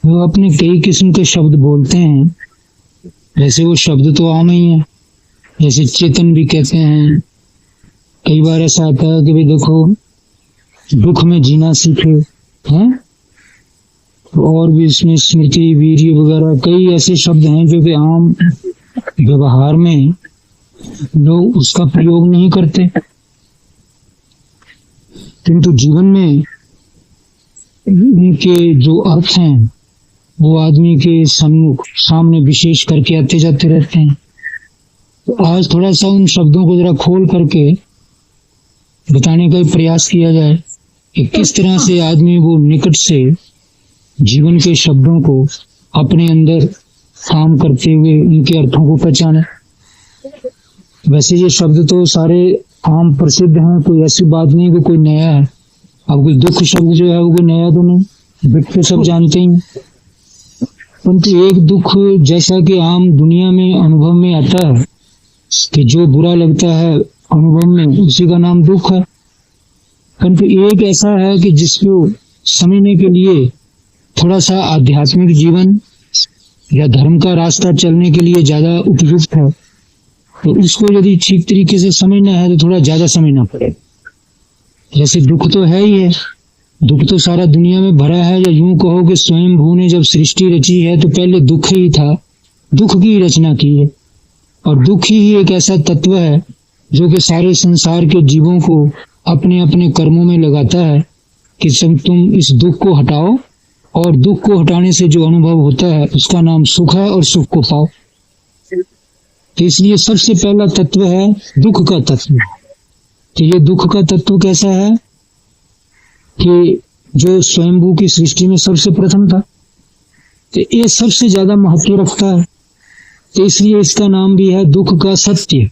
वो अपने कई किस्म के शब्द बोलते हैं। वैसे वो शब्द तो आम ही है, जैसे चेतन भी कहते हैं। कई बार ऐसा आता है कि भाई देखो, दुख में जीना सीखे हैं। और भी इसमें स्मृति, वीर्य वगैरह कई ऐसे शब्द हैं जो कि आम व्यवहार में लोग उसका प्रयोग नहीं करते, किंतु जीवन में इनके जो अर्थ हैं वो आदमी के सामने विशेष करके आते जाते रहते हैं। तो आज थोड़ा सा उन शब्दों को जरा खोल करके बताने का प्रयास किया जाए कि किस तरह से आदमी वो निकट से जीवन के शब्दों को अपने अंदर काम करते हुए उनके अर्थों को पहचाने। वैसे ये शब्द तो सारे आम प्रसिद्ध हैं, कोई ऐसी बात नहीं कि कोई नया है। अब कोई दुख शब्द जो है वो कोई नया तो नहीं, दुख तो सब जानते ही। परंतु एक दुख जैसा कि आम दुनिया में अनुभव में आता है कि जो बुरा लगता है अनुभव में, उसी का नाम दुख है। परंतु एक ऐसा है कि जिसको समझने के लिए थोड़ा सा आध्यात्मिक जीवन या धर्म का रास्ता चलने के लिए ज्यादा उपयुक्त है, तो उसको यदि ठीक तरीके से समझना है तो थोड़ा ज्यादा समझना पड़ेगा। जैसे दुख तो है ही है, दुख तो सारा दुनिया में भरा है। या यूं कहो कि स्वयं भू ने जब सृष्टि रची है तो पहले दुख ही था, दुख की रचना की है। और दुख ही एक ऐसा तत्व है जो कि सारे संसार के जीवों को अपने अपने कर्मों में लगाता है कि तुम इस दुख को हटाओ, और दुख को हटाने से जो अनुभव होता है उसका नाम सुख है, और सुख को पाओ। तो इसलिए सबसे पहला तत्व है दुख का तत्व। तो ये दुख का तत्व कैसा है कि जो स्वयंभू की सृष्टि में सबसे प्रथम था, तो ये सबसे ज्यादा महत्व रखता है। तो इसलिए इसका नाम भी है दुख का सत्य।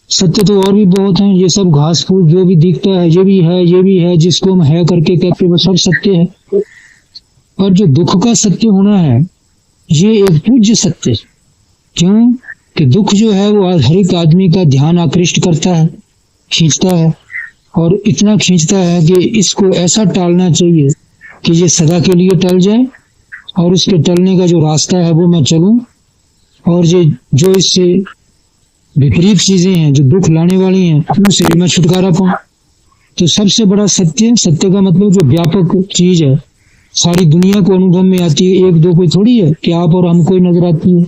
सत्य तो और भी बहुत हैं, ये सब घास फूस जो भी दिखता है ये भी है, ये भी है, जिसको हम है करके कहते हैं वो सब सत्य है। और जो दुख का सत्य होना है ये एक पूज्य सत्य। क्यों कि दुख जो है वो हर एक आदमी का ध्यान आकृष्ट करता है, खींचता है, और इतना खींचता है कि इसको ऐसा टालना चाहिए कि ये सदा के लिए टल जाए, और उसके टलने का जो रास्ता है वो मैं चलूं, और ये जो इससे विपरीत चीजें हैं जो दुख लाने वाली हैं उनसे भी मैं छुटकारा पाऊं। तो सबसे बड़ा सत्य, सत्य का मतलब जो व्यापक चीज है, सारी दुनिया को अनुभव में आती है, एक दो कोई थोड़ी है कि आप और हमको ही नजर आती है।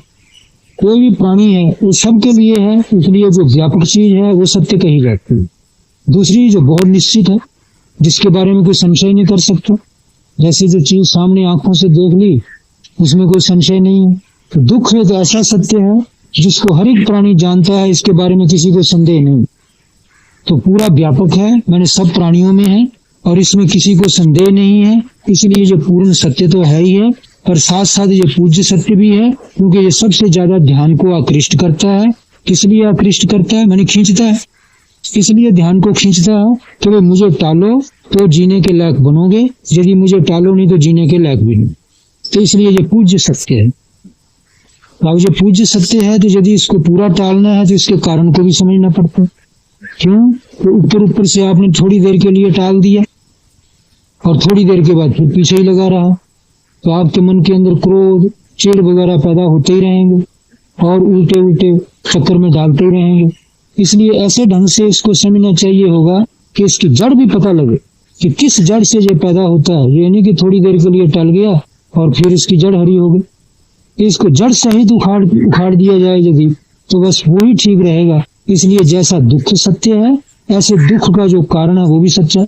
कोई भी प्राणी है वो सबके लिए है, इसलिए जो व्यापक चीज है वो सत्य कही जाती है। दूसरी जो बहुत निश्चित है, जिसके बारे में कोई संशय नहीं कर सकता, जैसे जो चीज सामने आंखों से देख ली उसमें कोई संशय नहीं है। तो दुख एक ऐसा सत्य है जिसको हर एक प्राणी जानता है, इसके बारे में किसी को संदेह नहीं। तो पूरा व्यापक है, मैंने सब प्राणियों में है, और इसमें किसी को संदेह नहीं है। इसलिए ये पूर्ण सत्य तो है ही है, पर साथ साथ ये पूज्य सत्य भी है, क्योंकि ये सबसे ज्यादा ध्यान को आकृष्ट करता है। किस लिए आकृष्ट करता है? मैंने खींचता है, इसलिए ध्यान को खींचता है कि भाई मुझे टालो तो जीने के लायक बनोगे, यदि मुझे टालो नहीं तो जीने के लायक भी नहीं। तो इसलिए ये पूज्य सत्य है। अब ये पूज्य सत्य है तो यदि इसको पूरा टालना है तो इसके कारण को भी समझना पड़ता है। क्यों? तो ऊपर ऊपर से आपने थोड़ी देर के लिए टाल दिया और थोड़ी देर के बाद फिर पीछे ही लगा रहा, तो आपके मन के अंदर क्रोध, चिढ़ वगैरह पैदा होते ही रहेंगे और उल्टे उल्टे चक्कर में डालते ही रहेंगे। इसलिए ऐसे ढंग से इसको समझना चाहिए होगा कि इसकी जड़ भी पता लगे कि किस जड़ से ये पैदा होता है। ये नहीं कि थोड़ी देर के लिए टल गया और फिर इसकी जड़ हरी हो गई। इसको जड़ सहित उखाड़ दिया जाए यदि, तो बस वो ही ठीक रहेगा। इसलिए जैसा दुख सत्य है, ऐसे दुख का जो कारण है वो भी सच्चा है।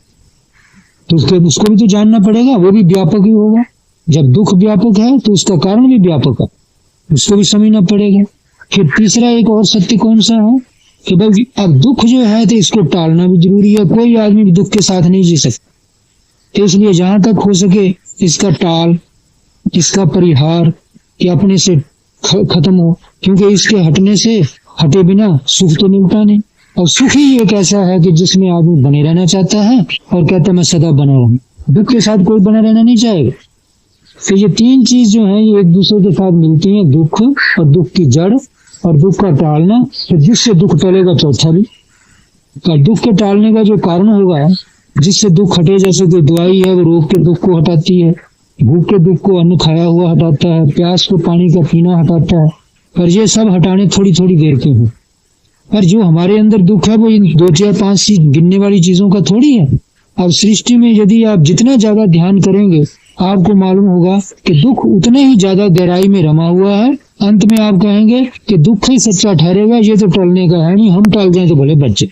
तो उसको भी तो जानना पड़ेगा, वो भी व्यापक ही होगा। जब दुख व्यापक है तो उसका कारण भी व्यापक है, उसको भी समझना पड़ेगा। फिर तीसरा एक और सत्य कौन सा है कि भाई अब दुख जो है तो इसको टालना भी जरूरी है। कोई आदमी भी दुख के साथ नहीं जी सकता, तो इसलिए जहां तक हो सके इसका टाल, इसका परिहार कि अपने से खत्म हो, क्योंकि इसके हटने से हटे बिना सुख तो मिलता नहीं। और सुख ही एक ऐसा है कि जिसमें आदमी बने रहना चाहता है और कहता है मैं सदा बना रहूं। दुख के साथ कोई बना रहना नहीं चाहेगा। तो ये तीन चीज जो है ये एक दूसरे के साथ मिलती हैं, दुख और दुख की जड़ और दुख का टालना। तो जिससे दुख टलेगा चौथा भी, तो दुख के टालने का जो कारण होगा जिससे दुख हटे, जैसे कोई दवाई है वो रोग के दुख को हटाती है, भूख के दुख को अन्न खाया हुआ हटाता है, प्यास को पानी का पीना हटाता है। पर ये सब हटाने थोड़ी थोड़ी देर के हैं। पर जो हमारे अंदर दुख है वो इन 2 4 5 गिनने वाली चीजों का थोड़ी है। अब सृष्टि में यदि आप जितना ज्यादा ध्यान करेंगे आपको मालूम होगा कि दुख उतने ही ज्यादा गहराई में रमा हुआ है। अंत में आप कहेंगे कि दुख ही सच्चा ठहरेगा, ये तो टलने का है नहीं, हम टल जाए तो भले बच्चे।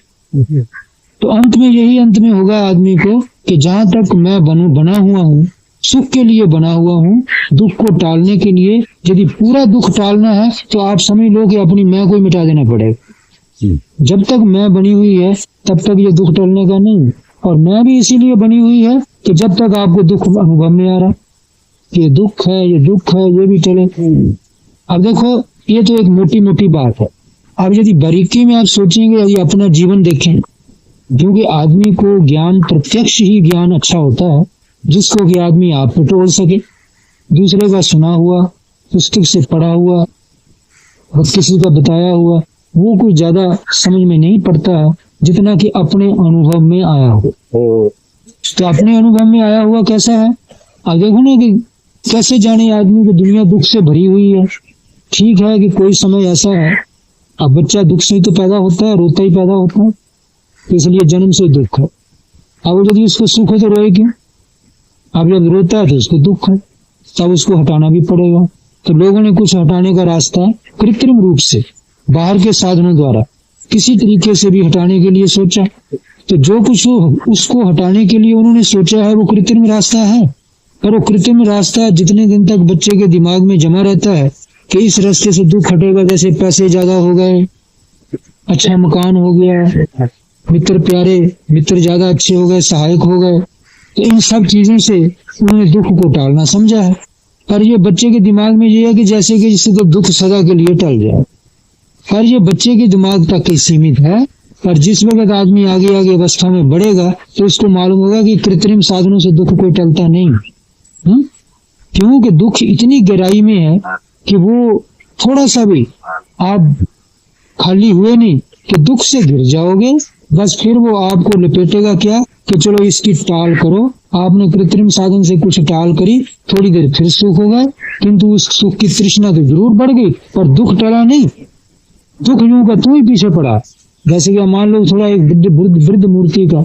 तो अंत में यही अंत में होगा आदमी को कि जहां तक मैं बना हुआ हूँ, सुख के लिए बना हुआ हूँ, दुख को टालने के लिए। यदि पूरा दुख टालना है तो आप समझ लो कि अपनी मैं को मिटा देना पड़ेगा। जब तक मैं बनी हुई है तब तक ये दुख टलने का नहीं। और मैं भी इसीलिए बनी हुई है कि जब तक आपको दुख अनुभव में आ रहा ये दुख है, ये दुख है, ये भी टले। अब देखो ये तो एक मोटी मोटी बात है। अब यदि बारीकी में आप सोचेंगे, यदि अपना जीवन देखें, क्योंकि आदमी को ज्ञान प्रत्यक्ष ही ज्ञान अच्छा होता है, जिसको कि आदमी आप पे तोड़ सके। दूसरे का सुना हुआ, पुस्तक से पढ़ा हुआ, किसी का बताया हुआ, वो कोई ज्यादा समझ में नहीं पड़ता है जितना कि अपने अनुभव में आया हो। तो अपने अनुभव में आया हुआ कैसा है? अब देखो ना कि कैसे जाने आदमी की दुनिया दुख से भरी हुई है। ठीक है कि कोई समय ऐसा है, अब बच्चा दुख से ही तो पैदा होता है, रोता ही पैदा होता है, तो इसलिए जन्म से दुख है। अब यदि उसको सुख है तो रोए क्यों? अब जब रोता है तो उसको दुख है, तब उसको हटाना भी पड़ेगा। तो लोगों ने कुछ हटाने का रास्ता कृत्रिम रूप से बाहर के साधनों द्वारा किसी तरीके से भी हटाने के लिए सोचा। तो जो कुछ उसको हटाने के लिए उन्होंने सोचा है वो कृत्रिम रास्ता है। पर वो कृत्रिम रास्ता जितने दिन तक बच्चे के दिमाग में जमा रहता है कि इस रास्ते से दुख हटेगा, जैसे पैसे ज्यादा हो गए, अच्छा मकान हो गया, मित्र प्यारे, मित्र ज्यादा अच्छे हो गए, सहायक हो गए, तो इन सब चीजों से उन्होंने दुख को टालना समझा है। पर ये बच्चे के दिमाग में ये है कि जैसे कि इससे तो दुख सदा के लिए टल जाए। पर ये बच्चे के दिमाग तक ही सीमित है। पर जिस वक्त आदमी आगे आगे अवस्था में बढ़ेगा तो उसको मालूम होगा कि कृत्रिम साधनों से दुख कोई टलता नहीं। क्योंकि दुख इतनी गहराई में है कि वो थोड़ा सा भी आप खाली हुए नहीं कि दुख से गिर जाओगे, बस फिर वो आपको लपेटेगा क्या कि चलो इसकी टाल करो। आपने कृत्रिम साधन से कुछ टाल करी, थोड़ी देर फिर सुख होगा, किंतु उस सुख की तृष्णा तो जरूर बढ़ गई पर दुख टला नहीं। दुख यूं का तू ही पीछे पड़ा। जैसे कि मान लो थोड़ा एक वृद्ध मूर्ति का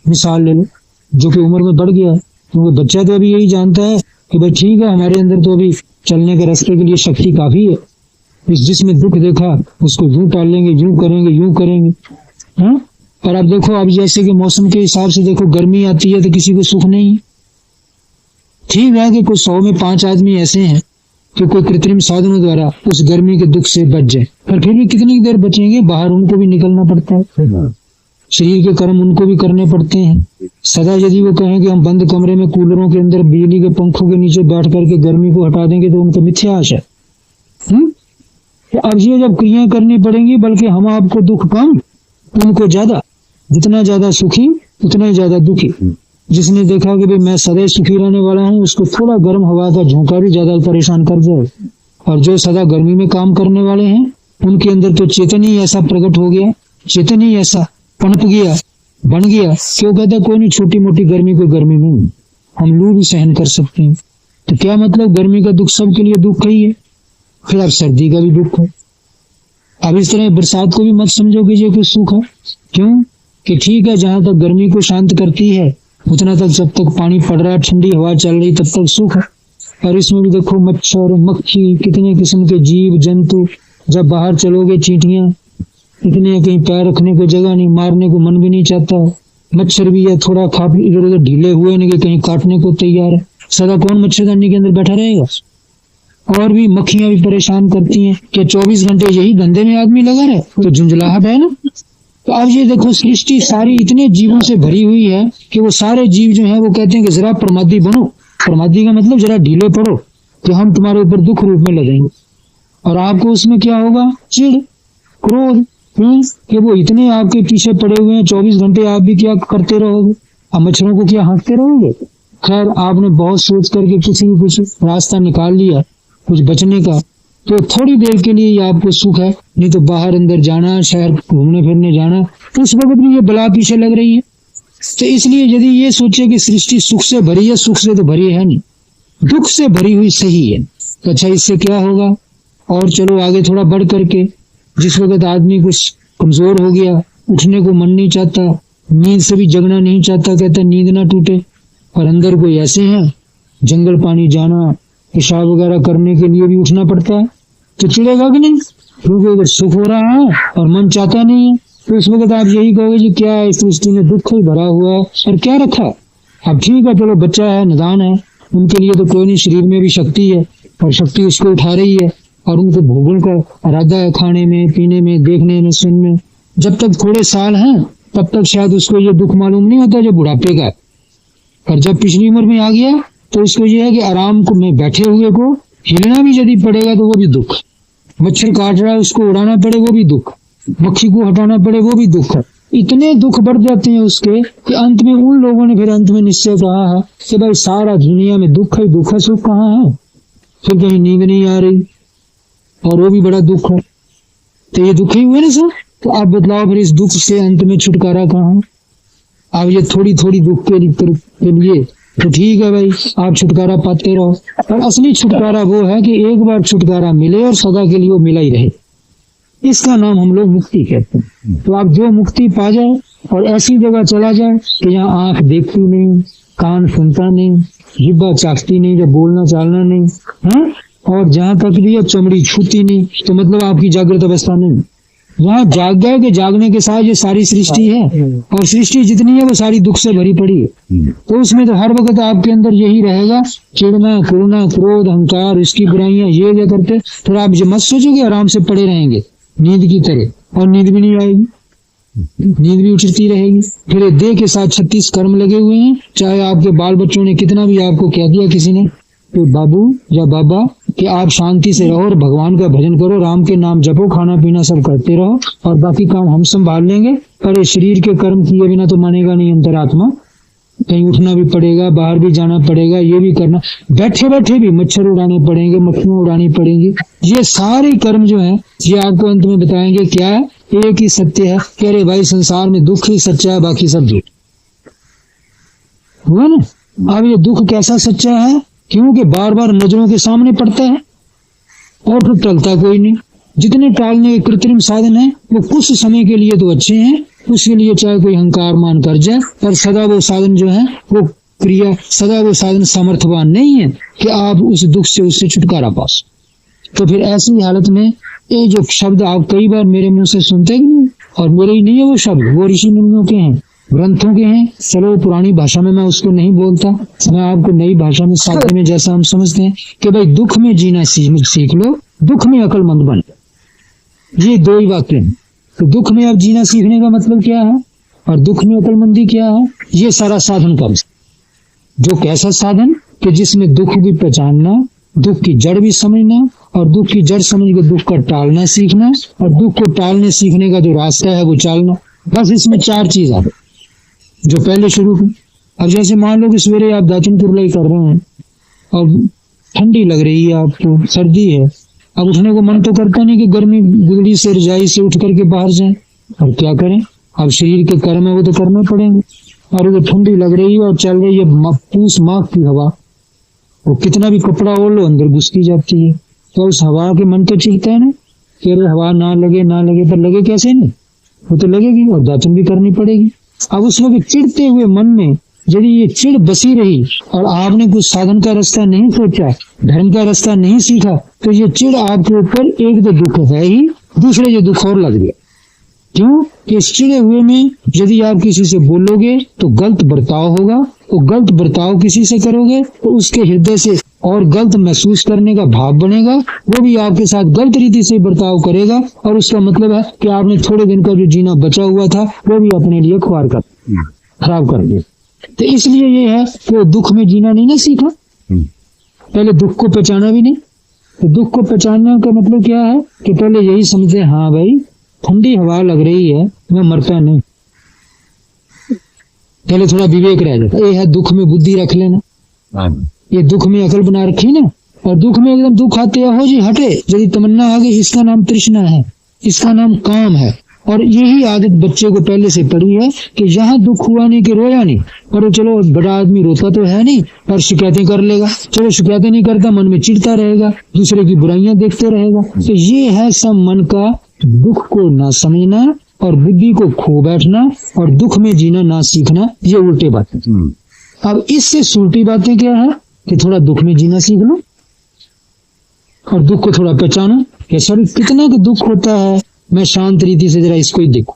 मिसाल ले लो, जो कि उम्र में बढ़ गया, क्योंकि बच्चा तो अभी यही जानता है कि भाई ठीक है हमारे अंदर तो अभी चलने के रास्ते के लिए शक्ति काफी है, जिसमें दुख देखा उसको यूं टाल लेंगे, यूं करेंगे, यूं करेंगे। हाँ, पर अब देखो, अब जैसे कि मौसम के हिसाब से देखो, गर्मी आती है तो किसी को सुख नहीं। ठीक है कि कुछ 100 में 5 आदमी ऐसे हैं कि कोई कृत्रिम साधनों द्वारा उस गर्मी के दुख से बच जाए, पर फिर भी कितनी देर बचेंगे? बाहर उनको भी निकलना पड़ता है, शरीर के कर्म उनको भी करने पड़ते हैं। सदा यदि वो कहें कि हम बंद कमरे में कूलरों के अंदर बिजली के पंखों के नीचे बैठ करके गर्मी को हटा देंगे तो उनको मिथ्या आशा है। तो अब ये जब क्रियाएं करनी पड़ेंगी, बल्कि हम आपको दुख कम उनको ज्यादा, जितना ज्यादा सुखी उतना ही ज्यादा दुखी। जिसने देखा कि भाई मैं सदैव सुखी रहने वाला हूँ, उसको थोड़ा गर्म हवा का झोंका भी ज्यादा परेशान कर जाए। और जो सदा गर्मी में काम करने वाले हैं उनके अंदर तो चेतन ही ऐसा प्रकट हो गया, चेतन ही ऐसा पनप गया, बन गया। क्यों कहता कोई नहीं, छोटी मोटी गर्मी कोई गर्मी नहीं, हम लू भी सहन कर सकते हैं। तो क्या मतलब, गर्मी का दुख सबके लिए दुख ही है। फिर अब सर्दी का भी दुख है। अब इस तरह बरसात को भी मत समझो कि ये कोई सुख है। क्यों कि ठीक है, जहां तक गर्मी को शांत करती है उतना तक, जब तक पानी पड़ रहा है, ठंडी हवा चल रही, तब तक सुख है। और इसमें भी देखो मच्छर, मक्खी, कितने किस्म के जीव जंतु, जब बाहर चलोगे चींटियां इतने, कहीं पैर रखने को जगह नहीं, मारने को मन भी नहीं चाहता। मच्छर भी है थोड़ा खा इधर उधर ढीले हुए नहीं कि कहीं काटने को तैयार है। सदा कौन मच्छरदानी के अंदर बैठा रहेगा? और भी मक्खियां भी परेशान करती हैं। क्या 24 घंटे यही धंधे में आदमी लगा रहे? तो झुंझलाहट है ना। तो अब ये देखो, सृष्टि सारी इतने जीवों से भरी हुई है कि वो सारे जीव जो है वो कहते हैं कि जरा प्रमादी बनो। प्रमादी का मतलब जरा ढीले पड़ो कि हम तुम्हारे ऊपर दुख रूप में लगेंगे। और आपको उसमें क्या होगा? चिढ़, क्रोध, कि वो इतने आपके पीछे पड़े हुए हैं, 24 घंटे आप भी क्या करते रहोगे? अब मच्छरों को क्या हाँकते रहोगे? खैर, आपने बहुत सोच करके कुछ रास्ता निकाल लिया कुछ बचने का, तो थोड़ी देर के लिए ये आपको सुख है। नहीं तो बाहर अंदर जाना, शहर घूमने फिरने जाना, तो उस वक्त भी ये बला पीछे लग रही है। तो इसलिए यदि ये सोचे कि सृष्टि सुख से भरी है, सुख से तो भरी है नहीं, दुख से भरी हुई सही है। तो अच्छा इससे क्या होगा, और चलो आगे थोड़ा बढ़ करके, जिस वक्त आदमी कुछ कमजोर हो गया, उठने को मन नहीं चाहता, नींद से भी जगना नहीं चाहता, कहता नींद ना टूटे, और अंदर कोई ऐसे हैं जंगल पानी जाना, पेशाब वगैरह करने के लिए भी उठना पड़ता है, तो चिड़ेगा कि नहीं? क्योंकि अगर सुख हो रहा है और मन चाहता नहीं है, तो इस वक्त आप यही कहोगे जी क्या है, इस सृष्टि में दुख ही भरा हुआ है और क्या रखा। अब ठीक है, चलो बच्चा है, नादान है, उनके लिए तो कोई नहीं, शरीर में भी शक्ति है और शक्ति उसको उठा रही है, और उनको भोगन का इरादा है, खाने में, पीने में, देखने में, सुनने में। जब तक थोड़े साल हैं तब तक शायद उसको ये दुख मालूम नहीं होता जो बुढ़ापे का है, और जब पिछली उम्र में आ गया तो उसको ये है कि आराम को में बैठे हुए को हिलना भी यदि पड़ेगा तो वो भी दुख, मच्छर काट रहा है उसको उड़ाना पड़े वो भी दुख, मक्खी को हटाना पड़े वो भी दुख है। इतने दुख बढ़ जाते हैं उसके कि अंत में उन लोगों ने फिर अंत में निश्चय कहा है कि भाई सारा दुनिया में दुख है, दुख है, सुख कहाँ है? फिर कहीं नींद नहीं आ रही और वो भी बड़ा दुख है, तो ये दुख ही हुए ना सर। तो आप बतलाओ फिर इस दुख से अंत में छुटकारा कहाँ? अब ये थोड़ी थोड़ी दुख के लिए तो ठीक है भाई, आप छुटकारा पाते रहो, पर असली छुटकारा वो है कि एक बार छुटकारा मिले और सदा के लिए वो मिला ही रहे। इसका नाम हम लोग मुक्ति कहते हैं। तो आप जो मुक्ति पा जाए और ऐसी जगह चला जाए कि यहाँ आंख देखती नहीं, कान सुनता नहीं, जिब्बा चाटती नहीं, जब बोलना चालना नहीं है, और जहां तक भी चमड़ी छूती नहीं, तो मतलब आपकी जागृत अवस्था नहीं। यहाँ जाग गए कि जागने के साथ ये सारी सृष्टि है, और सृष्टि जितनी है वो सारी दुख से भरी पड़ी है। तो उसमें तो हर वक्त आपके अंदर यही रहेगा, चिड़ना, कुड़ना, क्रोध, अहंकार, इसकी बुराइयां, ये करते फिर आप जो मत सोचोगे आराम से पड़े रहेंगे नींद की तरह, और नींद भी नहीं आएगी, नींद भी उठती रहेगी। फिर देह के साथ 36 कर्म लगे हुए हैं, चाहे आपके बाल बच्चों ने कितना भी आपको कह दिया किसी ने कि बाबू या बाबा कि आप शांति से रहो और भगवान का भजन करो, राम के नाम जपो, खाना पीना सब करते रहो और बाकी काम हम संभाल लेंगे, पर ये शरीर के कर्म किए बिना तो मानेगा नहीं अंतरात्मा, कहीं उठना भी पड़ेगा, बाहर भी जाना पड़ेगा, ये भी करना, बैठे बैठे भी मच्छर उड़ाने पड़ेंगे, मक्खियां उड़ानी पड़ेंगी। ये सारे कर्म जो है ये आपको अंत में बताएंगे क्या है, एक ही सत्य है कि अरे भाई संसार में दुख ही सच्चा है, बाकी सब झूठ हुआ ना। अब ये दुख कैसा सच्चा है, क्योंकि बार बार नजरों के सामने पड़ता है और फिर टलता कोई नहीं। जितने टालने के कृत्रिम साधन है वो कुछ समय के लिए तो अच्छे हैं, उसके लिए चाहे कोई अहंकार मान कर जाए, पर सदा वो साधन जो है वो क्रिया, सदा वो साधन सामर्थ्यवान नहीं है कि आप उस दुख से उससे छुटकारा पा सको। तो फिर ऐसी हालत में ये जो शब्द आप कई बार मेरे मुंह से सुनते हैं, और मेरे ही नहीं है वो शब्द, वो ऋषि मुनियों के हैं, ग्रंथों के हैं। चलो पुरानी भाषा में मैं उसको नहीं बोलता, मैं आपको नई भाषा में साथ में जैसा हम समझते हैं कि भाई दुख में जीना सीख लो, दुख में अक्लमंद बन। ये दो ही वाक्य हैं। तो दुख में अब जीना सीखने का मतलब क्या है और दुख में अक्लमंदी क्या है? ये सारा साधन का जो कैसा साधन कि जिसमें दुख भी पहचानना, दुख की जड़ भी समझना, और दुख की जड़ समझ के दुख का टालना सीखना, और दुख को टालने सीखने का जो रास्ता है वो चालना। बस इसमें 4 चीज आ गई जो पहले शुरू की। अब जैसे मान लो कि सवेरे आप दातुन कुरलाई कर रहे हैं और ठंडी लग रही है, आपको सर्दी है, अब उठने को मन तो करता नहीं कि गर्मी गुदड़ी से रजाई से उठ करके बाहर जाए, और क्या करें, अब शरीर के कर्म है वो तो करने पड़ेंगे। और वो ठंडी लग रही है और चल रही है पूस माघ की हवा, वो कितना भी कपड़ा ओढ़ लो अंदर घुसती जाती है, तो उस हवा के मन तो चिढ़ता है ना कि अरे हवा ना लगे ना लगे, पर लगे कैसे नहीं, वो तो लगेगी और दातुन भी करनी पड़ेगी। अब उस वक्त चिढ़ते हुए मन में यदि ये चिढ़ बसी रही और आपने कुछ साधन का रास्ता नहीं सोचा, धर्म का रास्ता नहीं सीखा, तो ये चिढ़ आपके ऊपर एक तो दुख है ही, दूसरे ये दुख और लग गया। क्यों कि इस चिड़े हुए में यदि आप किसी से बोलोगे तो गलत बर्ताव होगा, तो गलत बर्ताव किसी से करोगे तो उसके हृदय से और गलत महसूस करने का भाव बनेगा, वो भी आपके साथ गलत रीति से बर्ताव करेगा, और उसका मतलब है कि आपने थोड़े दिन का जो जीना बचा हुआ था वो भी अपने लिए खराब कर दिया। तो इसलिए ये है कि दुख में जीना नहीं ना सीखा, पहले दुख को पहचाना भी नहीं। तो दुख को पहचानने का मतलब क्या है कि पहले यही समझे, हाँ भाई ठंडी हवा लग रही है, मैं मरता नहीं, पहले थोड़ा विवेक रह जाता। ये है दुख में बुद्धि रख लेना, ये दुख में अकल बना रखी ना, और दुख में एकदम दुख आते हो जी हटे, यदि तमन्ना आ गई, इसका नाम तृष्णा है, इसका नाम काम है, और यही आदत बच्चे को पहले से पड़ी है कि जहां दुख हुआ नहीं कि रोया नहीं, पर चलो बड़ा आदमी रोता तो है नहीं, पर शिकायतें कर लेगा, चलो शिकायतें नहीं करता, मन में चिढ़ता रहेगा, दूसरे की बुराइयां देखते रहेगा। तो ये है सब मन का दुख को ना समझना और बुद्धि को खो बैठना और दुख में जीना ना सीखना, ये उल्टे बातें। अब इससे उल्टी बातें क्या है कि थोड़ा दुख में जीना सीख लो और दुख को थोड़ा पहचानो कि सर कितना का दुख होता है, मैं शांत रीति से जरा इसको ही देखूं,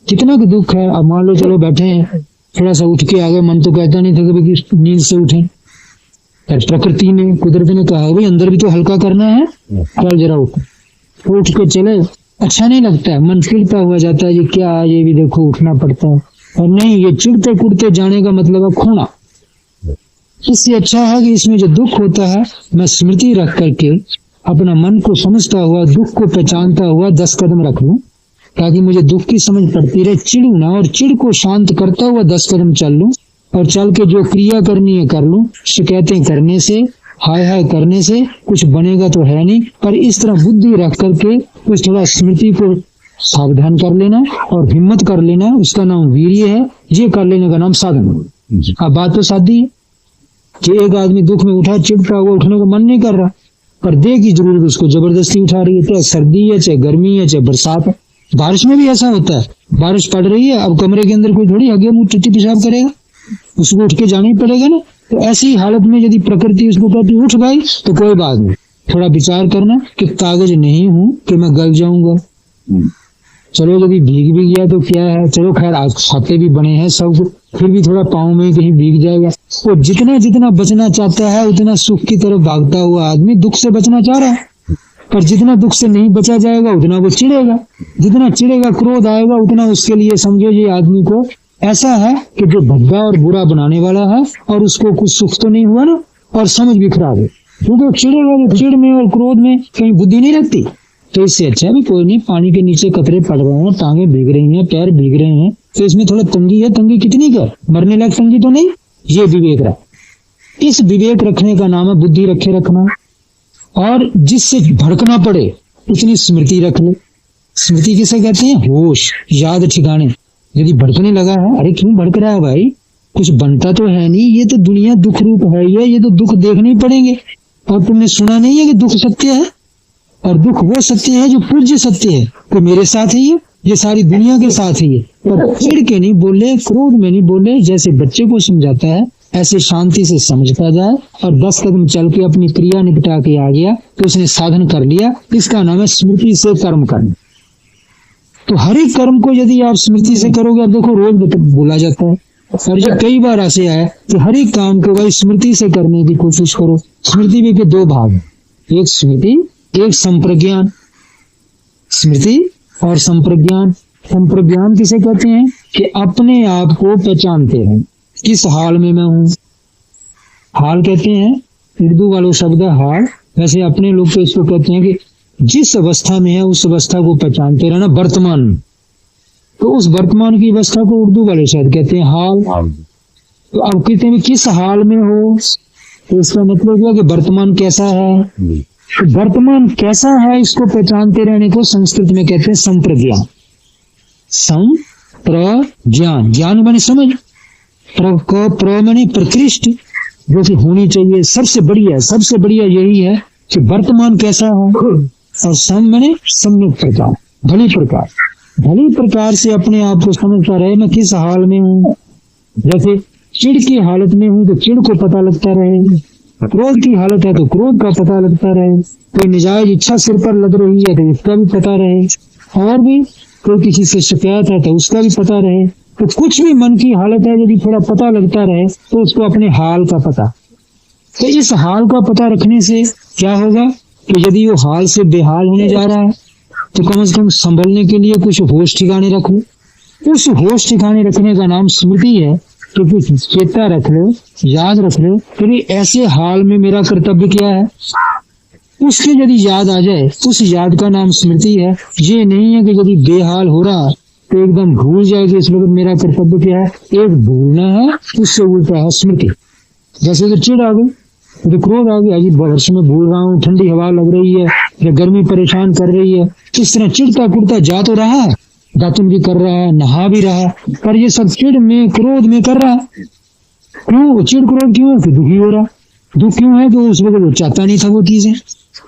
कितना का दुख है। अब मान लो चलो बैठे हैं, थोड़ा सा उठ के आ गए, मन तो कहता नहीं था कभी कि नींद से उठे, प्रकृति ने कुदरत ने कहा भाई अंदर भी तो हल्का करना है, चल जरा उठ के चले, अच्छा नहीं लगता है, मन चिढ़ता हुआ जाता है, ये क्या, ये भी देखो उठना पड़ता है। और नहीं, ये चिढ़ते कुड़ते जाने का मतलब है खोना। इससे अच्छा है कि इसमें जो दुख होता है मैं स्मृति रख करके अपना मन को समझता हुआ, दुख को पहचानता हुआ 10 कदम रख लूं, ताकि मुझे दुख की समझ पड़ती रहे, चिड़ू ना, और चिड़ को शांत करता हुआ 10 कदम चल लूं और चल के जो क्रिया करनी है कर लूं। शिकायतें करने से, हाय हाय करने से कुछ बनेगा तो है नहीं, पर इस तरह बुद्धि रख करके कुछ थोड़ा स्मृति को सावधान कर लेना और हिम्मत कर लेना, उसका नाम वीर्य है, ये कर लेने का नाम साधन। अब बात तो सादी है कि एक आदमी दुख में उठा, चिढ़ता हुआ, उठने का मन नहीं कर रहा, पर देह की जरूरत उसको जबरदस्ती उठा रही है, चाहे सर्दी है, चाहे गर्मी है, चाहे बरसात है। बारिश में भी ऐसा होता है, बारिश पड़ रही है, अब कमरे के अंदर कोई थोड़ी हगे मुंह टट्टी पेशाब करेगा, उसको उठ के जाना ही पड़ेगा ना। तो ऐसी हालत में यदि प्रकृति उसको कहती उठ भाई, तो कोई बात नहीं, थोड़ा विचार करना कि कागज नहीं हूं कि मैं गल जाऊंगा, चलो यदि भीग भी गया तो क्या है, चलो खैर आज छाते भी बने हैं सब, फिर भी थोड़ा पाँव में कहीं भीग जाएगा। वो जितना जितना बचना चाहता है उतना सुख की तरफ भागता हुआ आदमी दुख से बचना चाह रहा है, पर जितना दुख से नहीं बचा जाएगा उतना वो चिढ़ेगा, जितना चिढ़ेगा क्रोध आएगा उतना उसके लिए समझो ये आदमी को ऐसा है कि जो भद्दा और बुरा बनाने वाला है और उसको कुछ सुख तो नहीं हुआ ना, और समझ भी खराब है, क्योंकि चिढ़ेगा, चिढ़ में और क्रोध में कहीं बुद्धि नहीं लगती। तो इससे अच्छा भी कोई नहीं, पानी के नीचे कतरे पड़ रहे हैं, टांगे भीग रही हैं, पैर भीग रहे हैं, तो इसमें थोड़ा तंगी है, तंगी कितनी का, मरने लायक तंगी तो नहीं, ये विवेक रहा। इस विवेक रखने का नाम है बुद्धि रखे रखना। और जिससे भड़कना पड़े उतनी स्मृति रख ले। स्मृति किसे कहते हैं? होश, याद ठिकाने। यदि भड़कने लगा है, अरे क्यों भड़क रहा है भाई, कुछ बनता तो है नहीं, ये तो दुनिया दुख रूप है, ये तो दुख देखने ही पड़ेंगे। और तुमने सुना नहीं है कि दुख सत्य है, और दुख वो सत्य है जो पूज्य सत्य है, तो मेरे साथ है ये सारी दुनिया के साथ है ये। पर चिढ़ के नहीं बोले, क्रोध में नहीं बोले, जैसे बच्चे को समझाता है ऐसे शांति से समझता जाए और 10 कदम चल के अपनी क्रिया निपटा के आ गया तो उसने साधन कर लिया। इसका नाम है स्मृति से कर्म करना। तो हर एक कर्म को यदि आप स्मृति से करोगे, अब देखो रोज बोला जाता है और ये कई बार ऐसे आया कि हर एक काम को भाई स्मृति से करने की कोशिश करो। स्मृति में के 2 भाग हैं, एक स्मृति, एक संप्रज्ञान। स्मृति और संप्रज्ञान। संप्रज्ञान किसे कहते हैं? कि अपने आप को पहचानते हैं, किस हाल में मैं हूं। हाल कहते हैं, उर्दू वालों शब्द है हाल, वैसे अपने लोग तो इसको कहते हैं कि जिस अवस्था में है उस अवस्था को पहचानते रहना, वर्तमान में। तो उस वर्तमान की अवस्था को उर्दू वाले शायद कहते हैं हाल। तो अब कहते हैं किस हाल में हो, तो इसका मतलब क्या कि वर्तमान कैसा है। तो वर्तमान कैसा है इसको पहचानते रहने को संस्कृत में कहते हैं संप्रज्ञान। संप्रज्ञान, ज्ञान माने समझ, प्र माने प्रकृष्ट, जो कि होनी चाहिए, सबसे बढ़िया यही है कि वर्तमान कैसा है। और सम माने सम्यक प्रकार, भली प्रकार से अपने आप को समझता रहे मैं किस हाल में हूँ। जैसे चिढ़ की हालत में हूँ तो चिढ़ को पता लगता रहे, क्रोध की हालत है तो क्रोध का पता लगता रहे, कोई निजायज इच्छा सिर पर लग रही है तो उसका भी पता रहे, और भी कोई किसी से शिकायत है तो उसका भी पता रहे। तो कुछ भी मन की हालत है यदि थोड़ा पता लगता रहे तो उसको अपने हाल का पता। तो इस हाल का पता रखने से क्या होगा कि यदि वो हाल से बेहाल होने जा रहा है तो कम से कम संभलने के लिए कुछ होश ठिकाने रख लो। उस होश ठिकाने रखने का नाम स्मृति है। तो कुछ चेता रख लो, याद रख लो कि ऐसे हाल में मेरा कर्तव्य क्या है। उसके यदि याद आ जाए, उस याद का नाम स्मृति है। ये नहीं है कि यदि बेहाल हो रहा तो एकदम भूल जाए कि इस वक्त मेरा कर्तव्य क्या है। एक भूलना है, उससे उल्टा है स्मृति। जैसे कि चिढ़ आ गई, तो क्रोध आ गया, जी वर्ष में भूल रहा हूँ, ठंडी हवा लग रही है या गर्मी परेशान कर रही है, इस तरह चिढ़ता कुड़ता जा तो रहा है, दातुन भी कर रहा है, नहा भी रहा है, पर ये सब चिढ़ में क्रोध में कर रहा है। क्यों चिढ़ क्रोध क्यों है? दुखी हो रहा। दुख क्यों है? तो उस वक्त वो चाहता नहीं था वो चीजें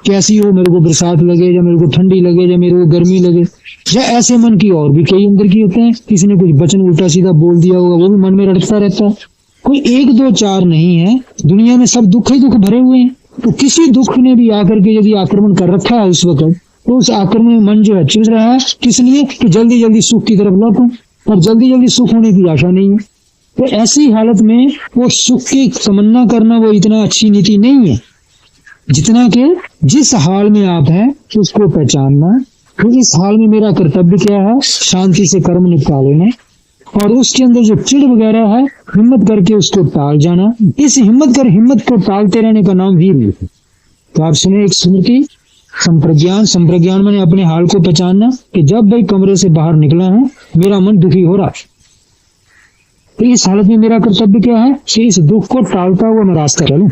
कैसी हो, मेरे को बरसात लगे या मेरे को ठंडी लगे या मेरे को गर्मी लगे, या ऐसे मन की और भी कई अंदर की होते हैं। किसी ने कुछ वचन उल्टा सीधा बोल दिया होगा, वो भी मन में रटता रहता है। कोई एक दो चार नहीं है, दुनिया में सब दुख ही दुख भरे हुए हैं। तो किसी दुख ने भी आकर के यदि आक्रमण कर रखा है उस वक्त, तो उस आक्रमण में मन जो है चिढ़ रहा है। किस लिए? कि जल्दी जल्दी सुख की तरफ लौटूं, और जल्दी जल्दी सुख होने की आशा नहीं है। तो ऐसी हालत में वो सुख की तमन्ना करना वो इतना अच्छी नीति नहीं है, जितना कि जिस हाल में आप हैं उसको पहचानना। तो इस हाल में मेरा कर्तव्य क्या है? शांति से कर्म निपटा लेना, और उसके अंदर जो चिढ़ वगैरह है हिम्मत करके उसको टाल जाना। इस हिम्मत को टालते रहने का नाम वीर है। तो आप सुने एक स्मृति, संप्रज्ञान मैंने अपने हाल को पहचानना कि जब भाई कमरे से बाहर निकला हूं मेरा मन दुखी हो रहा, तो इस हालत में मेरा कर्तव्य क्या है कि इस दुख को टालता हुआ मैं रास्ता चलूं।